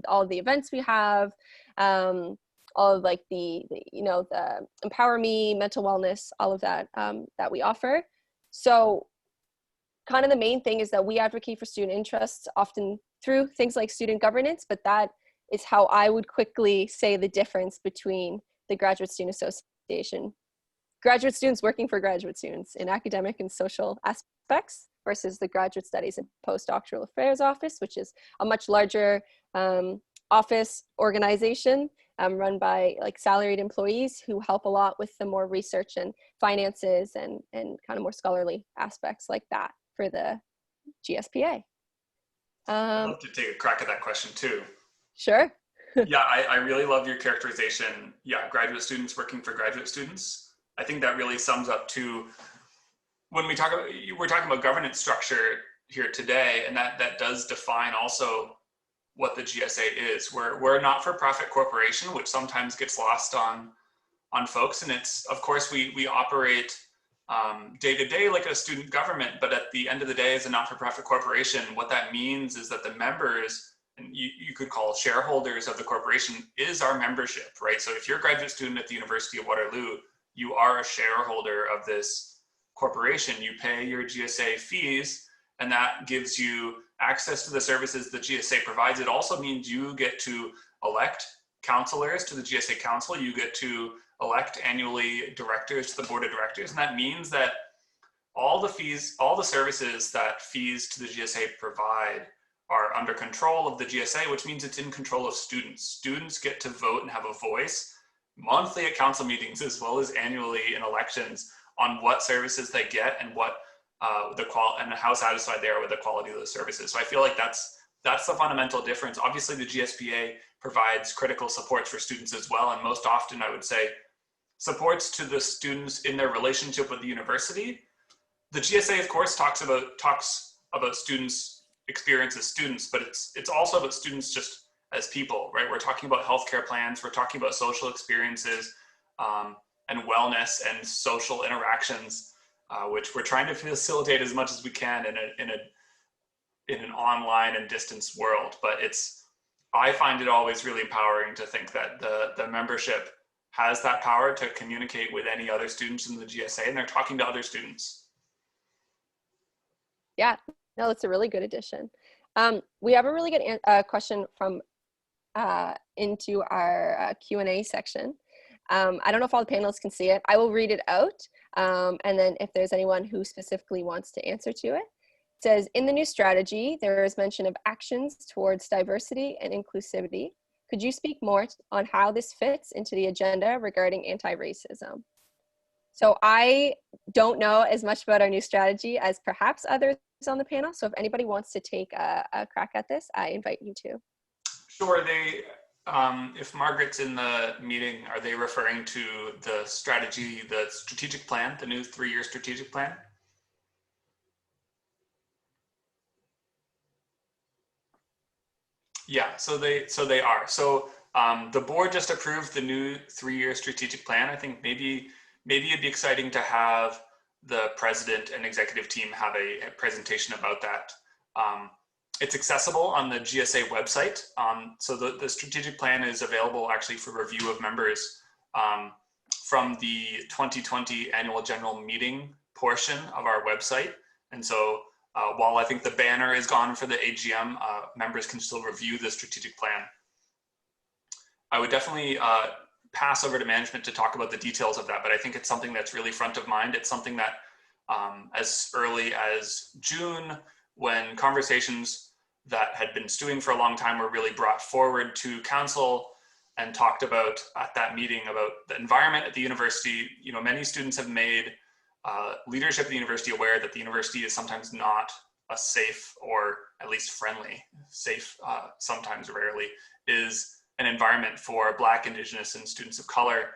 all of the events we have, all of like the Empower Me, mental wellness, all of that that we offer. So kind of the main thing is that we advocate for student interests often through things like student governance, but that is how I would quickly say the difference between the Graduate Student Association, graduate students working for graduate students in academic and social aspects, versus the Graduate Studies and Postdoctoral Affairs Office, which is a much larger office organization run by like salaried employees who help a lot with the more research and finances and kind of more scholarly aspects like that for the GSPA. I'd love to take a crack at that question too. Sure. Yeah, I really love your characterization. Yeah, graduate students working for graduate students. I think that really sums up to when we're talking about governance structure here today, and that does define also what the GSA is. We're a not-for-profit corporation, which sometimes gets lost on folks, and it's, of course, we operate day to day like a student government, but at the end of the day, as a not-for-profit corporation, what that means is that the members, and you could call shareholders of the corporation, is our membership, right? So if you're a graduate student at the University of Waterloo, you are a shareholder of this corporation. You pay your GSA fees, and that gives you access to the services the GSA provides. It also means you get to elect councillors to the GSA Council. You get to elect annually directors to the Board of Directors. And that means that all the fees, all the services that fees to the GSA provide are under control of the GSA, which means it's in control of students. Students get to vote and have a voice monthly at council meetings as well as annually in elections on what services they get and what and how satisfied they are with the quality of those services. So I feel like that's the fundamental difference. Obviously, the GSPA provides critical supports for students as well, and most often I would say supports to the students in their relationship with the university. The GSA, of course, talks about students' experience as students, but it's also about students just as people, right? We're talking about healthcare plans, we're talking about social experiences and wellness and social interactions, which we're trying to facilitate as much as we can in an online and distance world. But I find it always really empowering to think that the membership has that power to communicate with any other students in the GSA, and they're talking to other students. Yeah, no, that's a really good addition. We have a really good question from into our Q&A section. I don't know if all the panelists can see it. I will read it out, and then if there's anyone who specifically wants to answer to it. It says, in the new strategy, there is mention of actions towards diversity and inclusivity. Could you speak more on how this fits into the agenda regarding anti-racism? So I don't know as much about our new strategy as perhaps others on the panel. So if anybody wants to take a crack at this, I invite you to. Sure. If Margaret's in the meeting, are they referring to the strategy, the strategic plan, the new 3-year strategic plan? Yeah, so they are. So the board just approved the new 3-year strategic plan. I think maybe it'd be exciting to have the president and executive team have a presentation about that. It's accessible on the GSA website. So the strategic plan is available actually for review of members from the 2020 annual general meeting portion of our website. And so while I think the banner is gone for the AGM, members can still review the strategic plan. I would definitely pass over to management to talk about the details of that, but I think it's something that's really front of mind. It's something that as early as June, when conversations that had been stewing for a long time were really brought forward to council and talked about at that meeting about the environment at the university. You know, many students have made leadership at the university aware that the university is sometimes not a safe, or at least friendly, safe sometimes, rarely, is an environment for Black, Indigenous, and students of color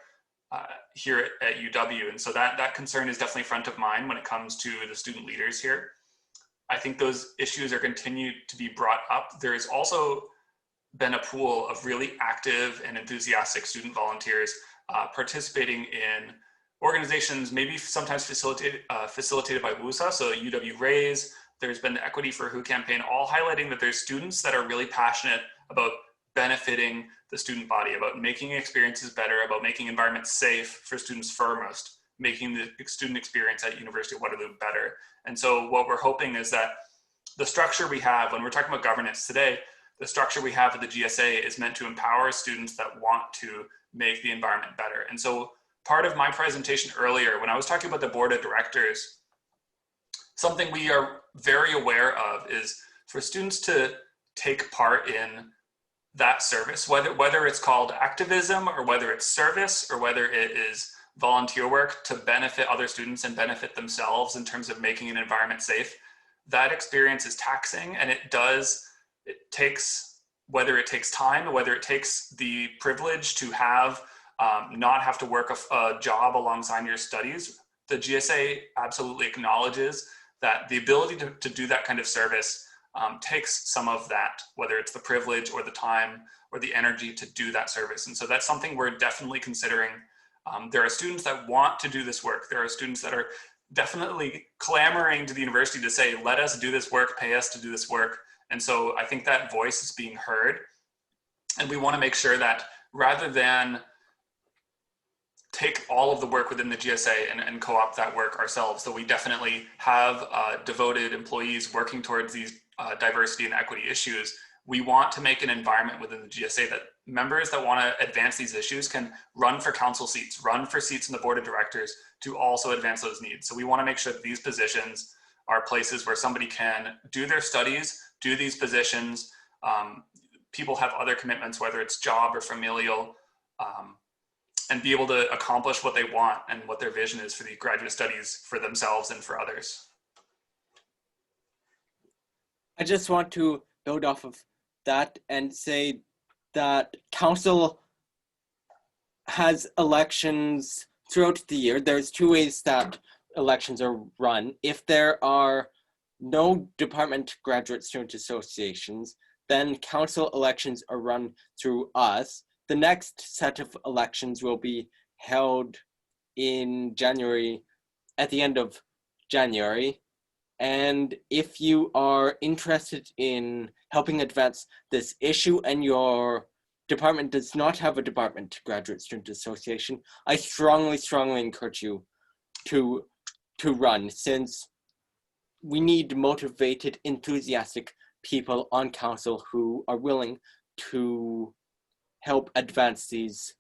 here at UW. And so that concern is definitely front of mind when it comes to the student leaders here. I think those issues are continued to be brought up. There has also been a pool of really active and enthusiastic student volunteers participating in organizations, maybe sometimes facilitated by WUSA, so UW Raise. There's been the Equity for Who campaign, all highlighting that there's students that are really passionate about benefiting the student body, about making experiences better, about making environments safe for students foremost, making the student experience at University of Waterloo better. And so what we're hoping is that the structure we have, when we're talking about governance today, the structure we have at the GSA is meant to empower students that want to make the environment better. And so part of my presentation earlier, when I was talking about the board of directors, something we are very aware of is for students to take part in that service, whether it's called activism or whether it's service or whether it is volunteer work to benefit other students and benefit themselves in terms of making an environment safe. That experience is taxing, and it takes, whether it takes time or whether it takes the privilege to have not have to work a job alongside your studies. The GSA absolutely acknowledges that the ability to do that kind of service takes some of that, whether it's the privilege or the time or the energy to do that service. And so that's something we're definitely considering. There are students that want to do this work. There are students that are definitely clamoring to the university to say, let us do this work, pay us to do this work. And so I think that voice is being heard. And we want to make sure that rather than take all of the work within the GSA and co-opt that work ourselves, that we definitely have devoted employees working towards these diversity and equity issues. We want to make an environment within the GSA members that want to advance these issues can run for council seats, run for seats in the board of directors to also advance those needs. So we want to make sure that these positions are places where somebody can do their studies, do these positions. People have other commitments, whether it's job or familial, and be able to accomplish what they want and what their vision is for the graduate studies for themselves and for others. I just want to build off of that and say that council has elections throughout the year. There's two ways that elections are run. If there are no department graduate student associations, then council elections are run through us. The next set of elections will be held in January, at the end of January. And if you are interested in helping advance this issue and your department does not have a department graduate student association, I strongly encourage you to run, since we need motivated, enthusiastic people on council who are willing to help advance these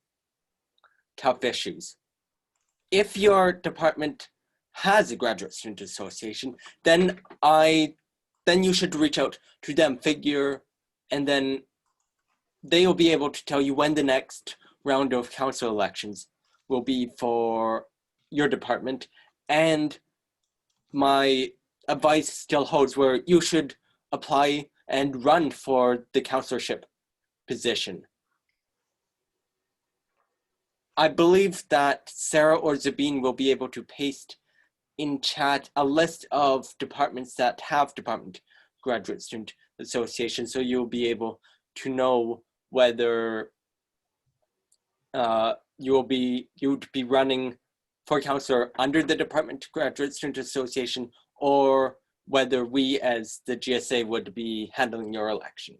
tough issues. If your department has a graduate student association, then you should reach out to them, and then they will be able to tell you when the next round of council elections will be for your department. And my advice still holds, where you should apply and run for the councillorship position. I believe that Sara or Zabine will be able to paste in chat a list of departments that have department graduate student association, so you'll be able to know whether you'd be running for councillor under the department graduate student association, or whether we as the GSA would be handling your election.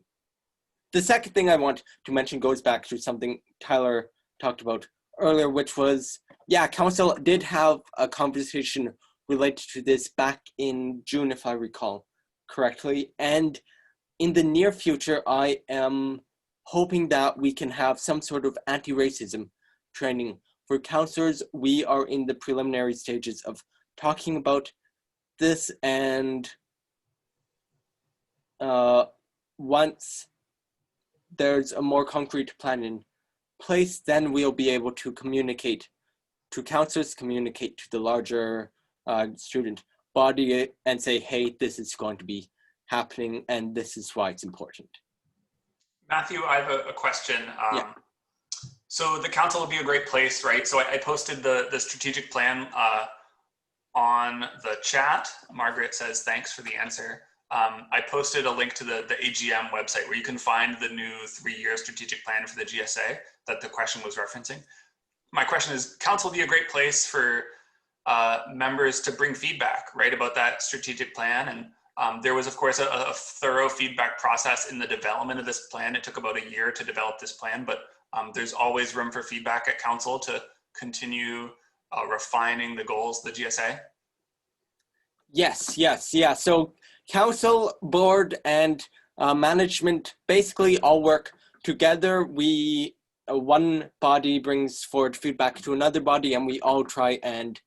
The second thing I want to mention goes back to something Tyler talked about earlier, which was, yeah, council did have a conversation related to this back in June, if I recall correctly. And in the near future, I am hoping that we can have some sort of anti-racism training for councillors. We are in the preliminary stages of talking about this, and once there's a more concrete plan in place, then we'll be able to communicate to councillors, communicate to the larger student body, and say, hey, this is going to be happening and this is why it's important. Matthew, I have a question. Yeah. So the council will be a great place, right? So I posted the strategic plan on the chat. Margaret says, thanks for the answer. I posted a link to the AGM website where you can find the new 3-year strategic plan for the GSA that the question was referencing. My question is, council will be a great place for members to bring feedback, right, about that strategic plan. And there was, of course, a thorough feedback process in the development of this plan. It took about a year to develop this plan, but there's always room for feedback at council to continue refining the goals of the GSA. Yes. So council, board, and management basically all work together. One body brings forward feedback to another body, and we all try and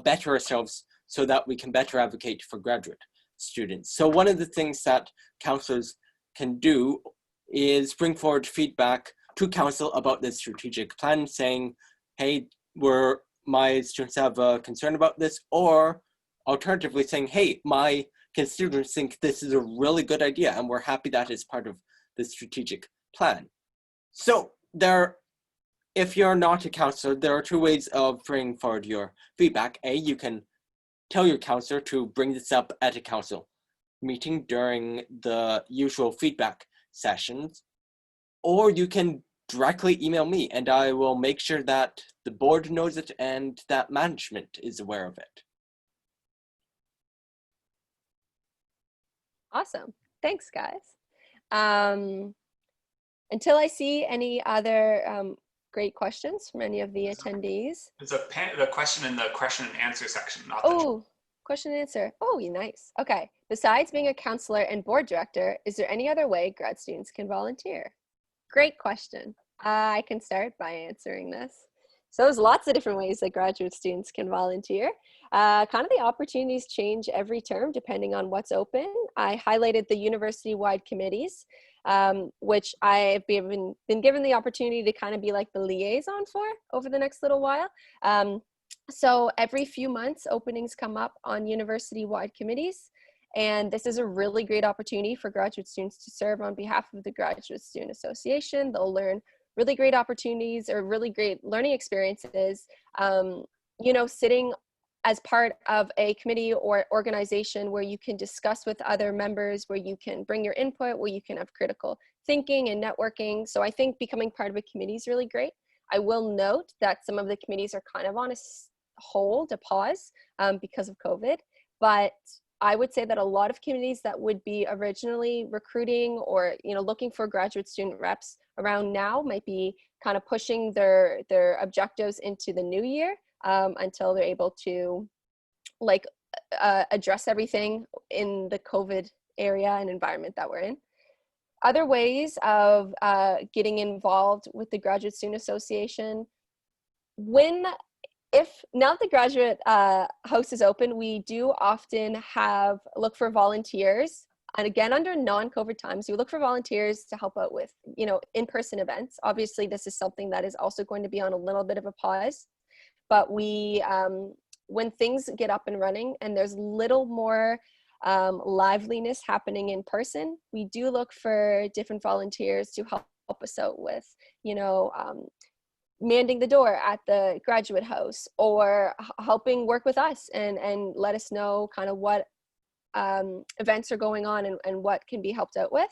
better ourselves so that we can better advocate for graduate students. So one of the things that councillors can do is bring forward feedback to council about the strategic plan, saying, hey, my students have a concern about this, or alternatively saying, hey, my constituents think this is a really good idea and we're happy that it's part of the strategic plan. So if you're not a councillor, there are two ways of bringing forward your feedback. A, you can tell your councillor to bring this up at a council meeting during the usual feedback sessions, or you can directly email me and I will make sure that the board knows it and that management is aware of it. Awesome. Thanks, guys. Until I see any other great questions from any of the attendees. There's a question in the question and answer section. Not Question and answer. Oh, nice. Okay. Besides being a counselor and board director, is there any other way grad students can volunteer? Great question. I can start by answering this. So there's lots of different ways that graduate students can volunteer. Kind of the opportunities change every term depending on what's open. I highlighted the university-wide committees, which I've been given the opportunity to kind of be like the liaison for over the next little while. So every few months, openings come up on university-wide committees. And this is a really great opportunity for graduate students to serve on behalf of the Graduate Student Association. They'll learn really great opportunities or really great learning experiences, you know, sitting as part of a committee or organization where you can discuss with other members, where you can bring your input, where you can have critical thinking and networking. So I think becoming part of a committee is really great. I will note that some of the committees are kind of on a pause because of COVID, but I would say that a lot of committees that would be originally recruiting or, you know, looking for graduate student reps around now might be kind of pushing their objectives into the new year until they're able to like address everything in the COVID area and environment that we're in. Other ways of getting involved with the Graduate Student Association, now that the graduate house is open, we do often look for volunteers. And again, under non-COVID times, we look for volunteers to help out with, you know, in-person events. Obviously, this is something that is also going to be on a little bit of a pause. But when things get up and running and there's little more liveliness happening in person, we do look for different volunteers to help us out with, you know, manning the door at the graduate house or helping work with us and let us know kind of what events are going on and what can be helped out with.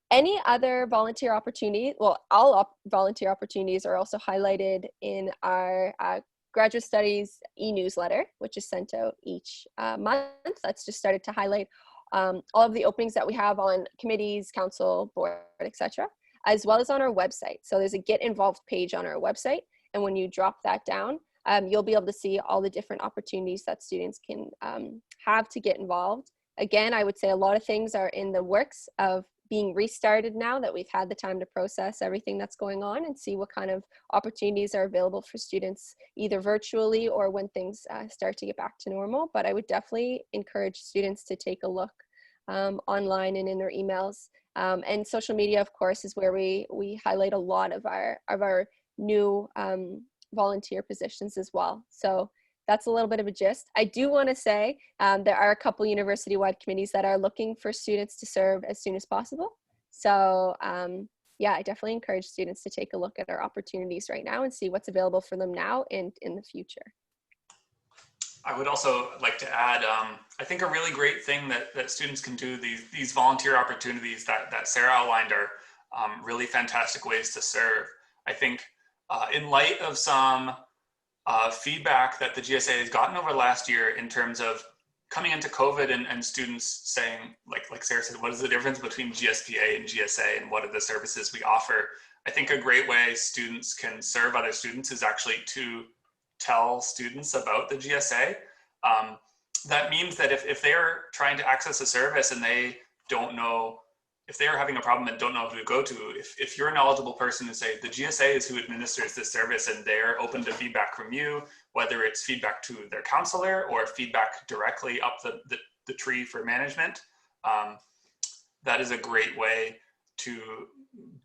Any other volunteer opportunity, well, all volunteer opportunities are also highlighted in our graduate studies e-newsletter, which is sent out each month. That's just started to highlight all of the openings that we have on committees, council, board, etc., as well as on our website. So there's a get involved page on our website. And when you drop that down, you'll be able to see all the different opportunities that students can have to get involved. Again, I would say a lot of things are in the works of being restarted now that we've had the time to process everything that's going on and see what kind of opportunities are available for students, either virtually or when things start to get back to normal. But I would definitely encourage students to take a look online and in their emails. And social media, of course, is where we highlight a lot of our new volunteer positions as well. So that's a little bit of a gist. I do want to say there are a couple university-wide committees that are looking for students to serve as soon as possible. So yeah, I definitely encourage students to take a look at our opportunities right now and see what's available for them now and in the future. I would also like to add, I think a really great thing that students can do, these volunteer opportunities that Sara outlined are really fantastic ways to serve. I think in light of some feedback that the GSA has gotten over last year in terms of coming into COVID and students saying, like Sara said, what is the difference between GSPA and GSA and what are the services we offer? I think a great way students can serve other students is actually to tell students about the GSA. That means that if they're trying to access a service and they don't know, if they're having a problem and don't know who to go to, if you're a knowledgeable person to say the GSA is who administers this service and they're open to feedback from you, whether it's feedback to their counselor or feedback directly up the tree for management, that is a great way to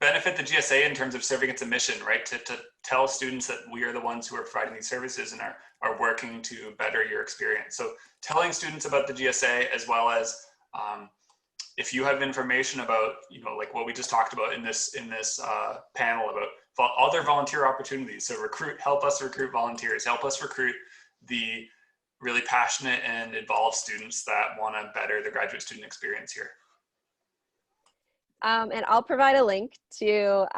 benefit the GSA in terms of serving its mission, right? To tell students that we are the ones who are providing these services and are working to better your experience. So telling students about the GSA, as well as if you have information about, you know, like what we just talked about in this panel about other volunteer opportunities. So help us recruit volunteers, help us recruit the really passionate and involved students that want to better the graduate student experience here. And I'll provide a link to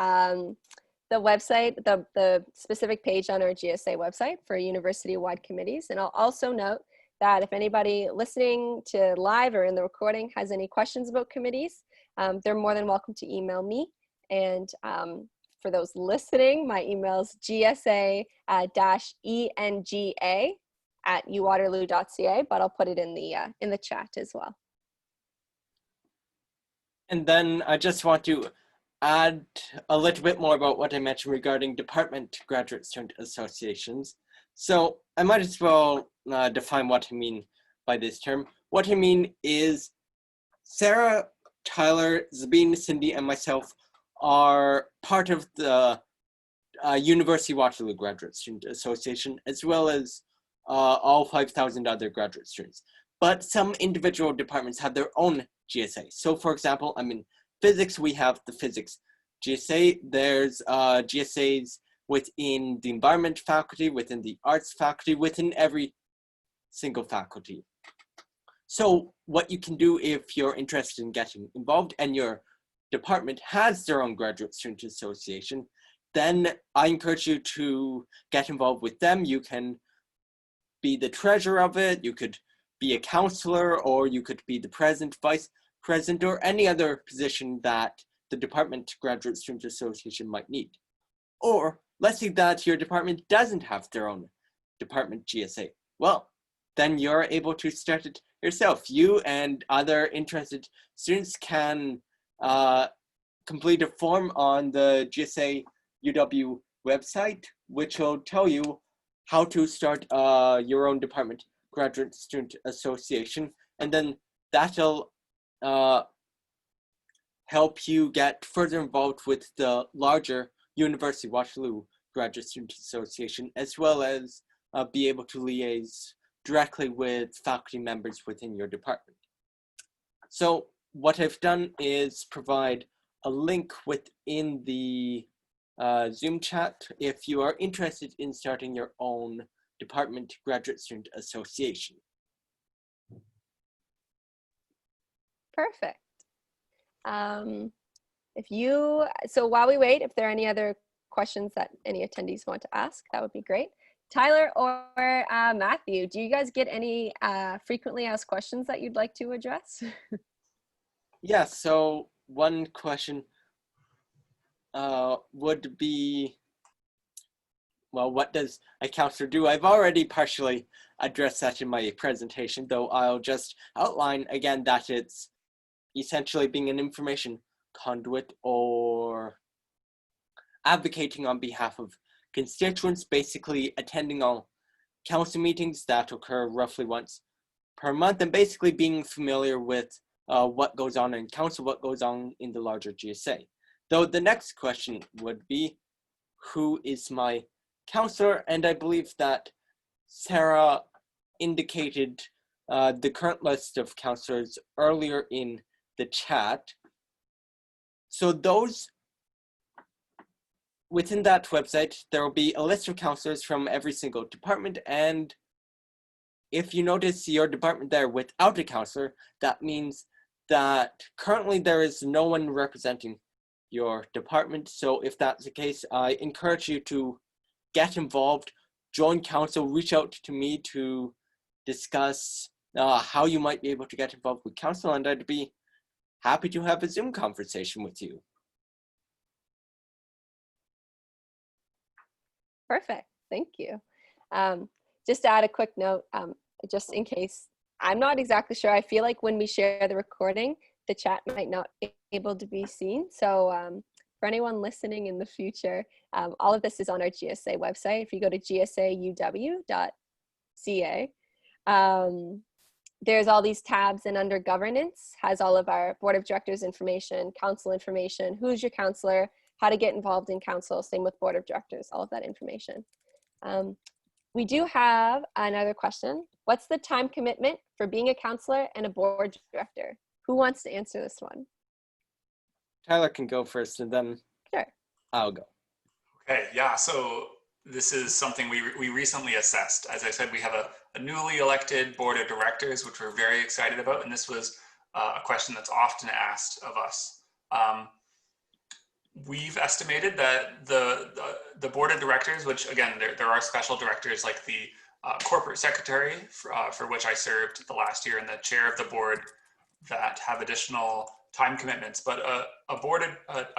the website, the specific page on our GSA website for university-wide committees. And I'll also note that if anybody listening to live or in the recording has any questions about committees, they're more than welcome to email me. And for those listening, my email is GSA-ENGA@uwaterloo.ca, but I'll put it in the chat as well. And then I just want to add a little bit more about what I mentioned regarding department graduate student associations. So I might as well define what I mean by this term. What I mean is Sara, Tyler, Zabine, Cindy, and myself are part of the University Waterloo Graduate Student Association, as well as all 5,000 other graduate students. But some individual departments have their own GSA. So for example, I'm in physics, we have the physics GSA. There's GSAs within the environment faculty, within the arts faculty, within every single faculty. So what you can do if you're interested in getting involved and your department has their own graduate student association, then I encourage you to get involved with them. You can be the treasurer of it, you could be a councillor, or you could be the president, vice president, or any other position that the department graduate student association might need. Or let's say that your department doesn't have their own department GSA. Well, then you're able to start it yourself. You and other interested students can complete a form on the GSA-UW website, which will tell you how to start your own department graduate student association, and then that'll help you get further involved with the larger University Waterloo Graduate Student Association, as well as be able to liaise directly with faculty members within your department. So what I've done is provide a link within the Zoom chat if you are interested in starting your own department graduate student association. Perfect. So while we wait, if there are any other questions that any attendees want to ask, that would be great. Tyler or Matthew, do you guys get any frequently asked questions that you'd like to address? Yeah, so one question would be, well, what does a counselor do? I've already partially addressed that in my presentation, though I'll just outline again that it's essentially being an information conduit or advocating on behalf of constituents, basically attending all council meetings that occur roughly once per month, and basically being familiar with what goes on in council, what goes on in the larger GSA. Though the next question would be, who is my councillor? And I believe that Sara indicated the current list of councillors earlier in the chat. So those, within that website, there will be a list of councillors from every single department, and if you notice your department there without a councillor, that means that currently there is no one representing your department. So if that's the case, I encourage you to get involved, join council, reach out to me to discuss how you might be able to get involved with council, and I'd be happy to have a Zoom conversation with you. Perfect, thank you. Just to add a quick note, just in case, I'm not exactly sure. I feel like when we share the recording, the chat might not be able to be seen. So for anyone listening in the future, all of this is on our GSA website. If you go to GSA-UW.ca, there's all these tabs, and under governance has all of our board of directors information, council information, who's your councillor, how to get involved in council, same with board of directors, all of that information. We do have another question. What's the time commitment for being a councillor and a board director? Who wants to answer this one? Tyler can go first, and then Sure. I'll go. Okay, yeah, so this is something we recently assessed. As I said, we have a newly elected board of directors, which we're very excited about, and this was a question that's often asked of us. We've estimated that the board of directors, which again, there are special directors like the corporate secretary, for which I served the last year, and the chair of the board that have additional time commitments. But a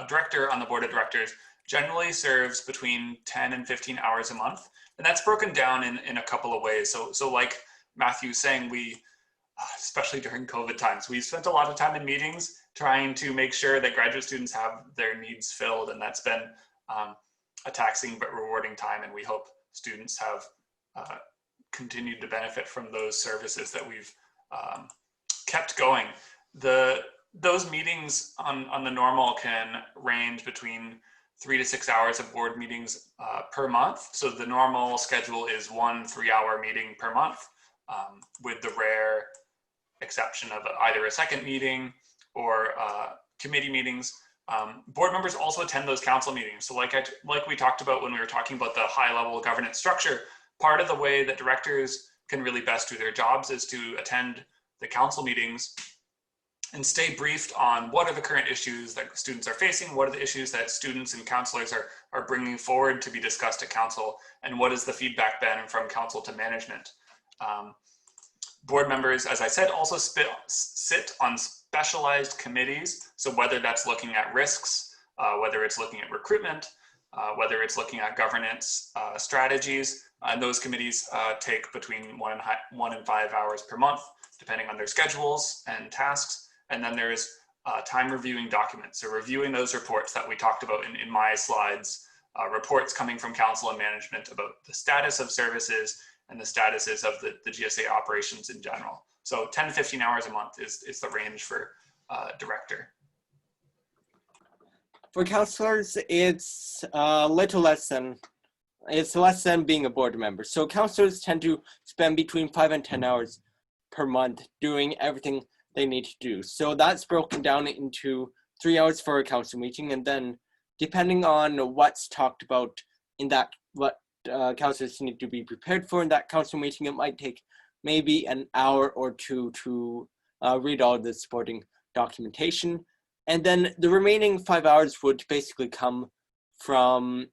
director on the board of directors generally serves between 10 and 15 hours a month. And that's broken down in a couple of ways. So like Matthew's saying, we especially during COVID times. We spent a lot of time in meetings trying to make sure that graduate students have their needs filled, and that's been a taxing but rewarding time, and we hope students have continued to benefit from those services that we've kept going. Those meetings on the normal can range between 3 to 6 hours of board meetings per month. So the normal schedule is 1 3-hour meeting per month, with the rare exception of either a second meeting or committee meetings. Board members also attend those council meetings. So like we talked about when we were talking about the high level governance structure, part of the way that directors can really best do their jobs is to attend the council meetings and stay briefed on what are the current issues that students are facing, what are the issues that students and counselors are bringing forward to be discussed at council, and what is the feedback then from council to management. Board members, as I said, also sit on specialized committees. So whether that's looking at risks, whether it's looking at recruitment, whether it's looking at governance strategies, and those committees take between 1 and 5 hours per month, depending on their schedules and tasks. And then there's time reviewing documents. So reviewing those reports that we talked about in my slides, reports coming from council and management about the status of services and the statuses of the GSA operations in general. So 10 to 15 hours a month is the range for director. For counselors, it's little less than, it's less than being a board member. So counselors tend to spend between 5 and 10 hours per month doing everything they need to do. So that's broken down into 3 hours for a council meeting, and then depending on what's talked about in that, what counselors need to be prepared for in that council meeting, it might take maybe an hour or two to read all the supporting documentation. And then the remaining 5 hours would basically come from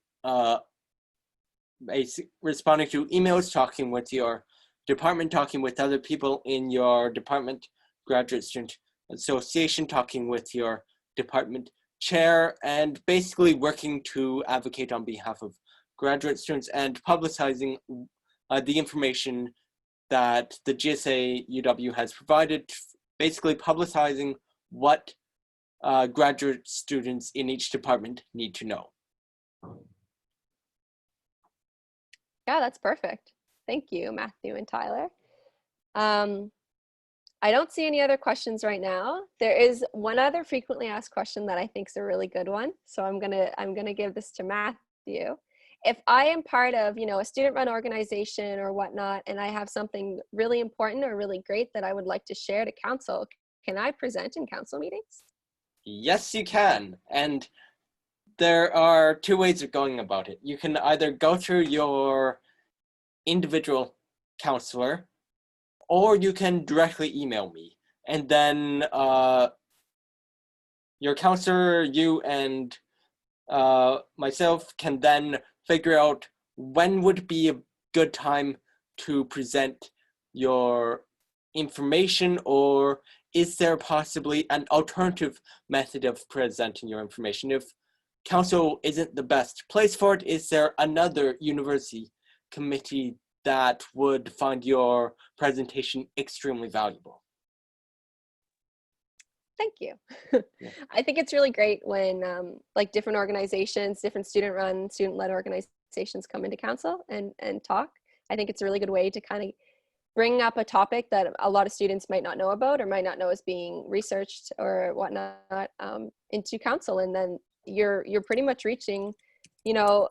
responding to emails, talking with your department, talking with other people in your department, graduate student association, talking with your department chair, and basically working to advocate on behalf of graduate students and publicizing the information that the GSA-UW has provided, basically publicizing what graduate students in each department need to know. Yeah, that's perfect. Thank you, Matthew and Tyler. I don't see any other questions right now. There is one other frequently asked question that I think is a really good one. So I'm gonna give this to Matthew. If I am part of, a student-run organization or whatnot, and I have something really important or really great that I would like to share to council, can I present in council meetings? Yes, you can. And there are two ways of going about it. You can either go through your individual counselor, or you can directly email me. And then your counselor, you and myself can then figure out when would be a good time to present your information, or is there possibly an alternative method of presenting your information? If council isn't the best place for it, is there another university committee that would find your presentation extremely valuable? Thank you. Yeah. I think it's really great when like different organizations, different student-run, student-led organizations come into council and talk. I think it's a really good way to kind of bring up a topic that a lot of students might not know about or might not know is being researched or whatnot into council. And then you're pretty much reaching, on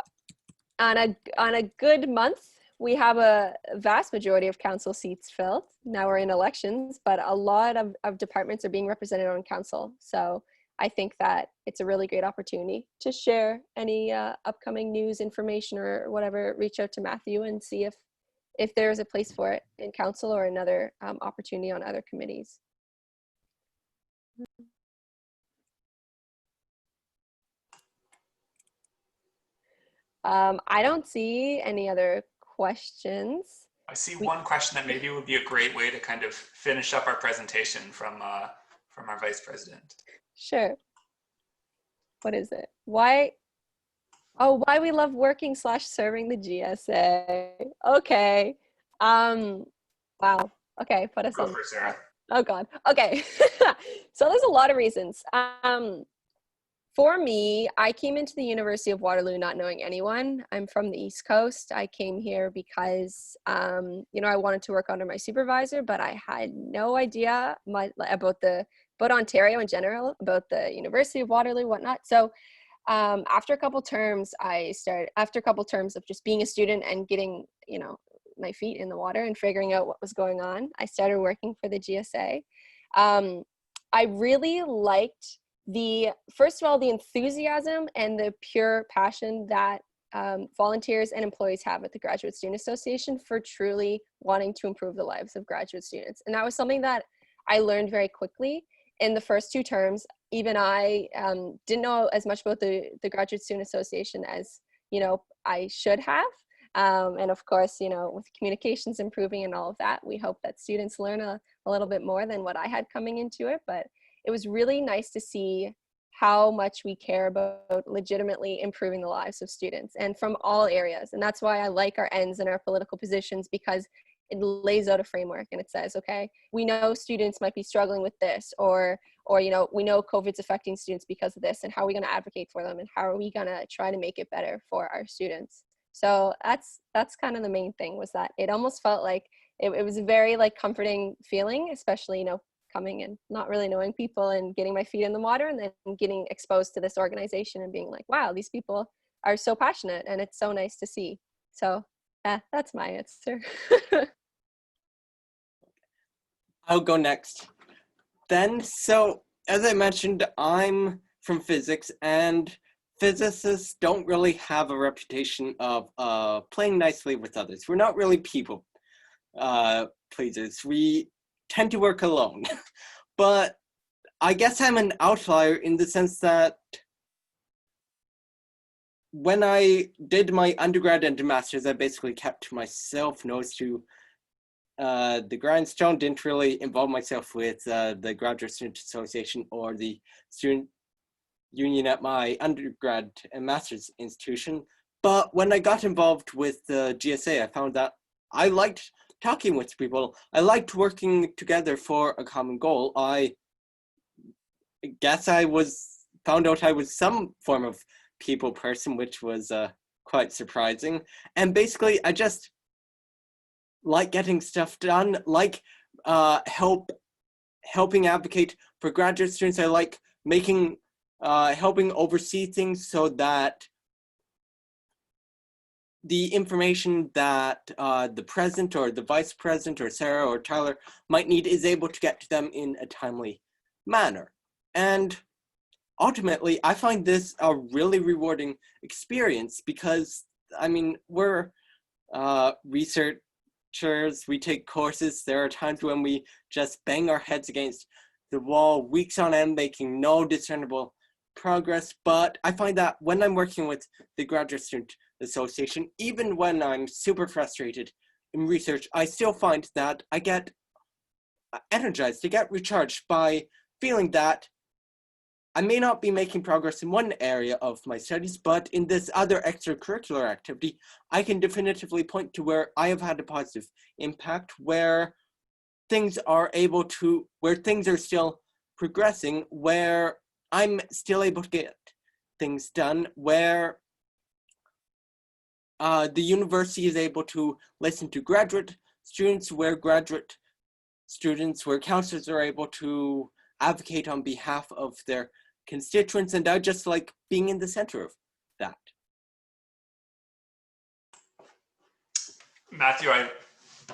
a good month, we have a vast majority of council seats filled. Now we're in elections, but a lot of departments are being represented on council. So I think that it's a really great opportunity to share any upcoming news, information, or whatever. Reach out to Matthew and see if there's a place for it in council or another opportunity on other committees. I don't see any other questions. I see one question that maybe would be a great way to kind of finish up our presentation from our vice president. Sure. What is it? Why we love working / serving the GSA. Okay. Wow. Okay, put us Go in. for Sarah. Oh God. Okay. So there's a lot of reasons. For me, I came into the University of Waterloo not knowing anyone. I'm from the East Coast. I came here because, I wanted to work under my supervisor, but I had no idea about Ontario in general, about the University of Waterloo, whatnot. So after a couple terms of just being a student and getting, my feet in the water and figuring out what was going on, I started working for the GSA. I really liked first of all, the enthusiasm and the pure passion that volunteers and employees have at the Graduate Student Association for truly wanting to improve the lives of graduate students. And that was something that I learned very quickly in the first 2 terms. Even I didn't know as much about the Graduate Student Association as, I should have. And of course, with communications improving and all of that, we hope that students learn a little bit more than what I had coming into it. But it was really nice to see how much we care about legitimately improving the lives of students, and from all areas. And that's why I like our ends and our political positions, because it lays out a framework and it says, okay, we know students might be struggling with this, or we know COVID's affecting students because of this, and how are we going to advocate for them, and how are we going to try to make it better for our students. So that's kind of the main thing, was that it almost felt like it was a very comforting feeling, especially, coming and not really knowing people and getting my feet in the water, and then getting exposed to this organization and being like, wow, these people are so passionate, and it's so nice to see. So that's my answer. I'll go next. Then, so as I mentioned, I'm from physics, and physicists don't really have a reputation of playing nicely with others. We're not really people pleasers. We tend to work alone. But I guess I'm an outlier in the sense that when I did my undergrad and master's, I basically kept myself nose to the grindstone, didn't really involve myself with the Graduate Student Association or the student union at my undergrad and master's institution. But when I got involved with the GSA, I found that I liked talking with people. I liked working together for a common goal. I guess I found out I was some form of people person, which was quite surprising. And basically, I just like getting stuff done, like helping advocate for graduate students. I like helping oversee things so that the information that the president or the vice president or Sara or Tyler might need is able to get to them in a timely manner. And ultimately, I find this a really rewarding experience because, we're researchers, we take courses. There are times when we just bang our heads against the wall, weeks on end, making no discernible progress. But I find that when I'm working with the Graduate Student Association, even when I'm super frustrated in research, I still find that I get energized, I get recharged by feeling that I may not be making progress in one area of my studies, but in this other extracurricular activity, I can definitively point to where I have had a positive impact, where things are still progressing, where I'm still able to get things done, where the university is able to listen to graduate students, where counselors are able to advocate on behalf of their constituents, and I just like being in the center of that. Matthew,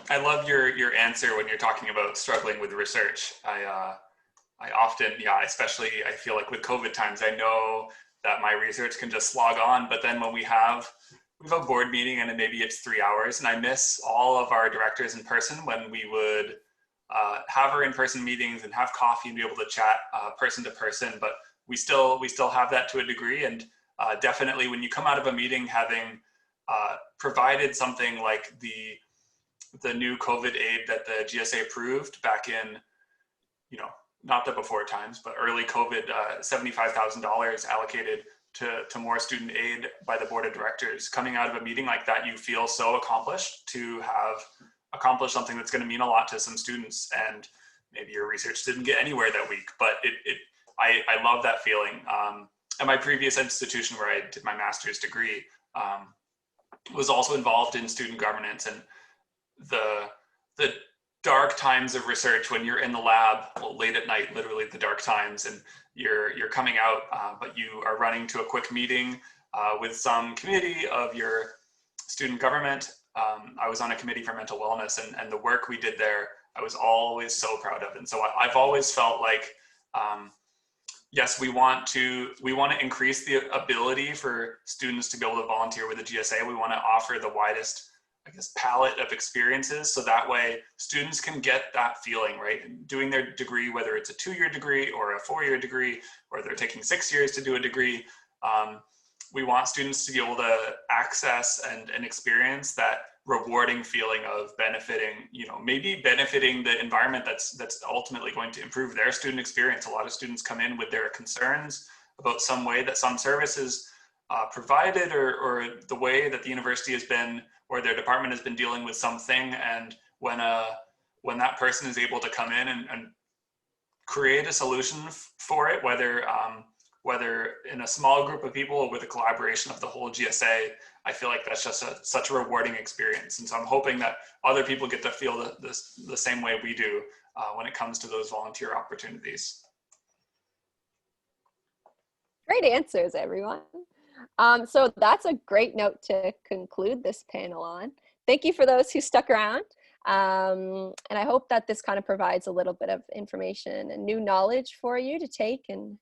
I love your answer when you're talking about struggling with research. I often, especially I feel like with COVID times, I know that my research can just slog on, but then when we have a board meeting and maybe it's 3 hours, and I miss all of our directors in person when we would have our in-person meetings and have coffee and be able to chat person to person, but we still have that to a degree. And definitely when you come out of a meeting having provided something like the new COVID aid that the GSA approved back in, not the before times, but early COVID, $75,000 allocated to more student aid by the board of directors. Coming out of a meeting like that, you feel so accomplished to have accomplish something that's going to mean a lot to some students, and maybe your research didn't get anywhere that week, but I love that feeling. At my previous institution where I did my master's degree, was also involved in student governance, and the dark times of research when you're in the lab, well, late at night, literally the dark times, and you're coming out, but you are running to a quick meeting with some committee of your student government. I was on a committee for mental wellness, and the work we did there, I was always so proud of. And so I've always felt like, yes, we want to increase the ability for students to be able to volunteer with the GSA. We want to offer the widest, I guess, palette of experiences, so that way students can get that feeling, right? Doing their degree, whether it's a 2-year degree or a 4-year degree, or they're taking 6 years to do a degree, we want students to be able to access and experience that rewarding feeling of benefiting, maybe benefiting the environment that's ultimately going to improve their student experience. A lot of students come in with their concerns about some way that some services provided, or the way that the university has been, or their department has been dealing with something. And when that person is able to come in and create a solution for it, whether in a small group of people or with a collaboration of the whole GSA, I feel like that's just such a rewarding experience. And so I'm hoping that other people get to feel the same way we do when it comes to those volunteer opportunities. Great answers, everyone. So that's a great note to conclude this panel on. Thank you for those who stuck around. And I hope that this kind of provides a little bit of information and new knowledge for you to take and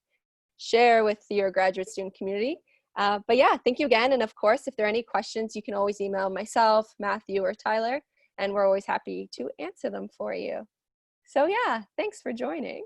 share with your graduate student community. But yeah, thank you again. And of course, if there are any questions, you can always email myself, Matthew, or Tyler, and we're always happy to answer them for you. So yeah, thanks for joining.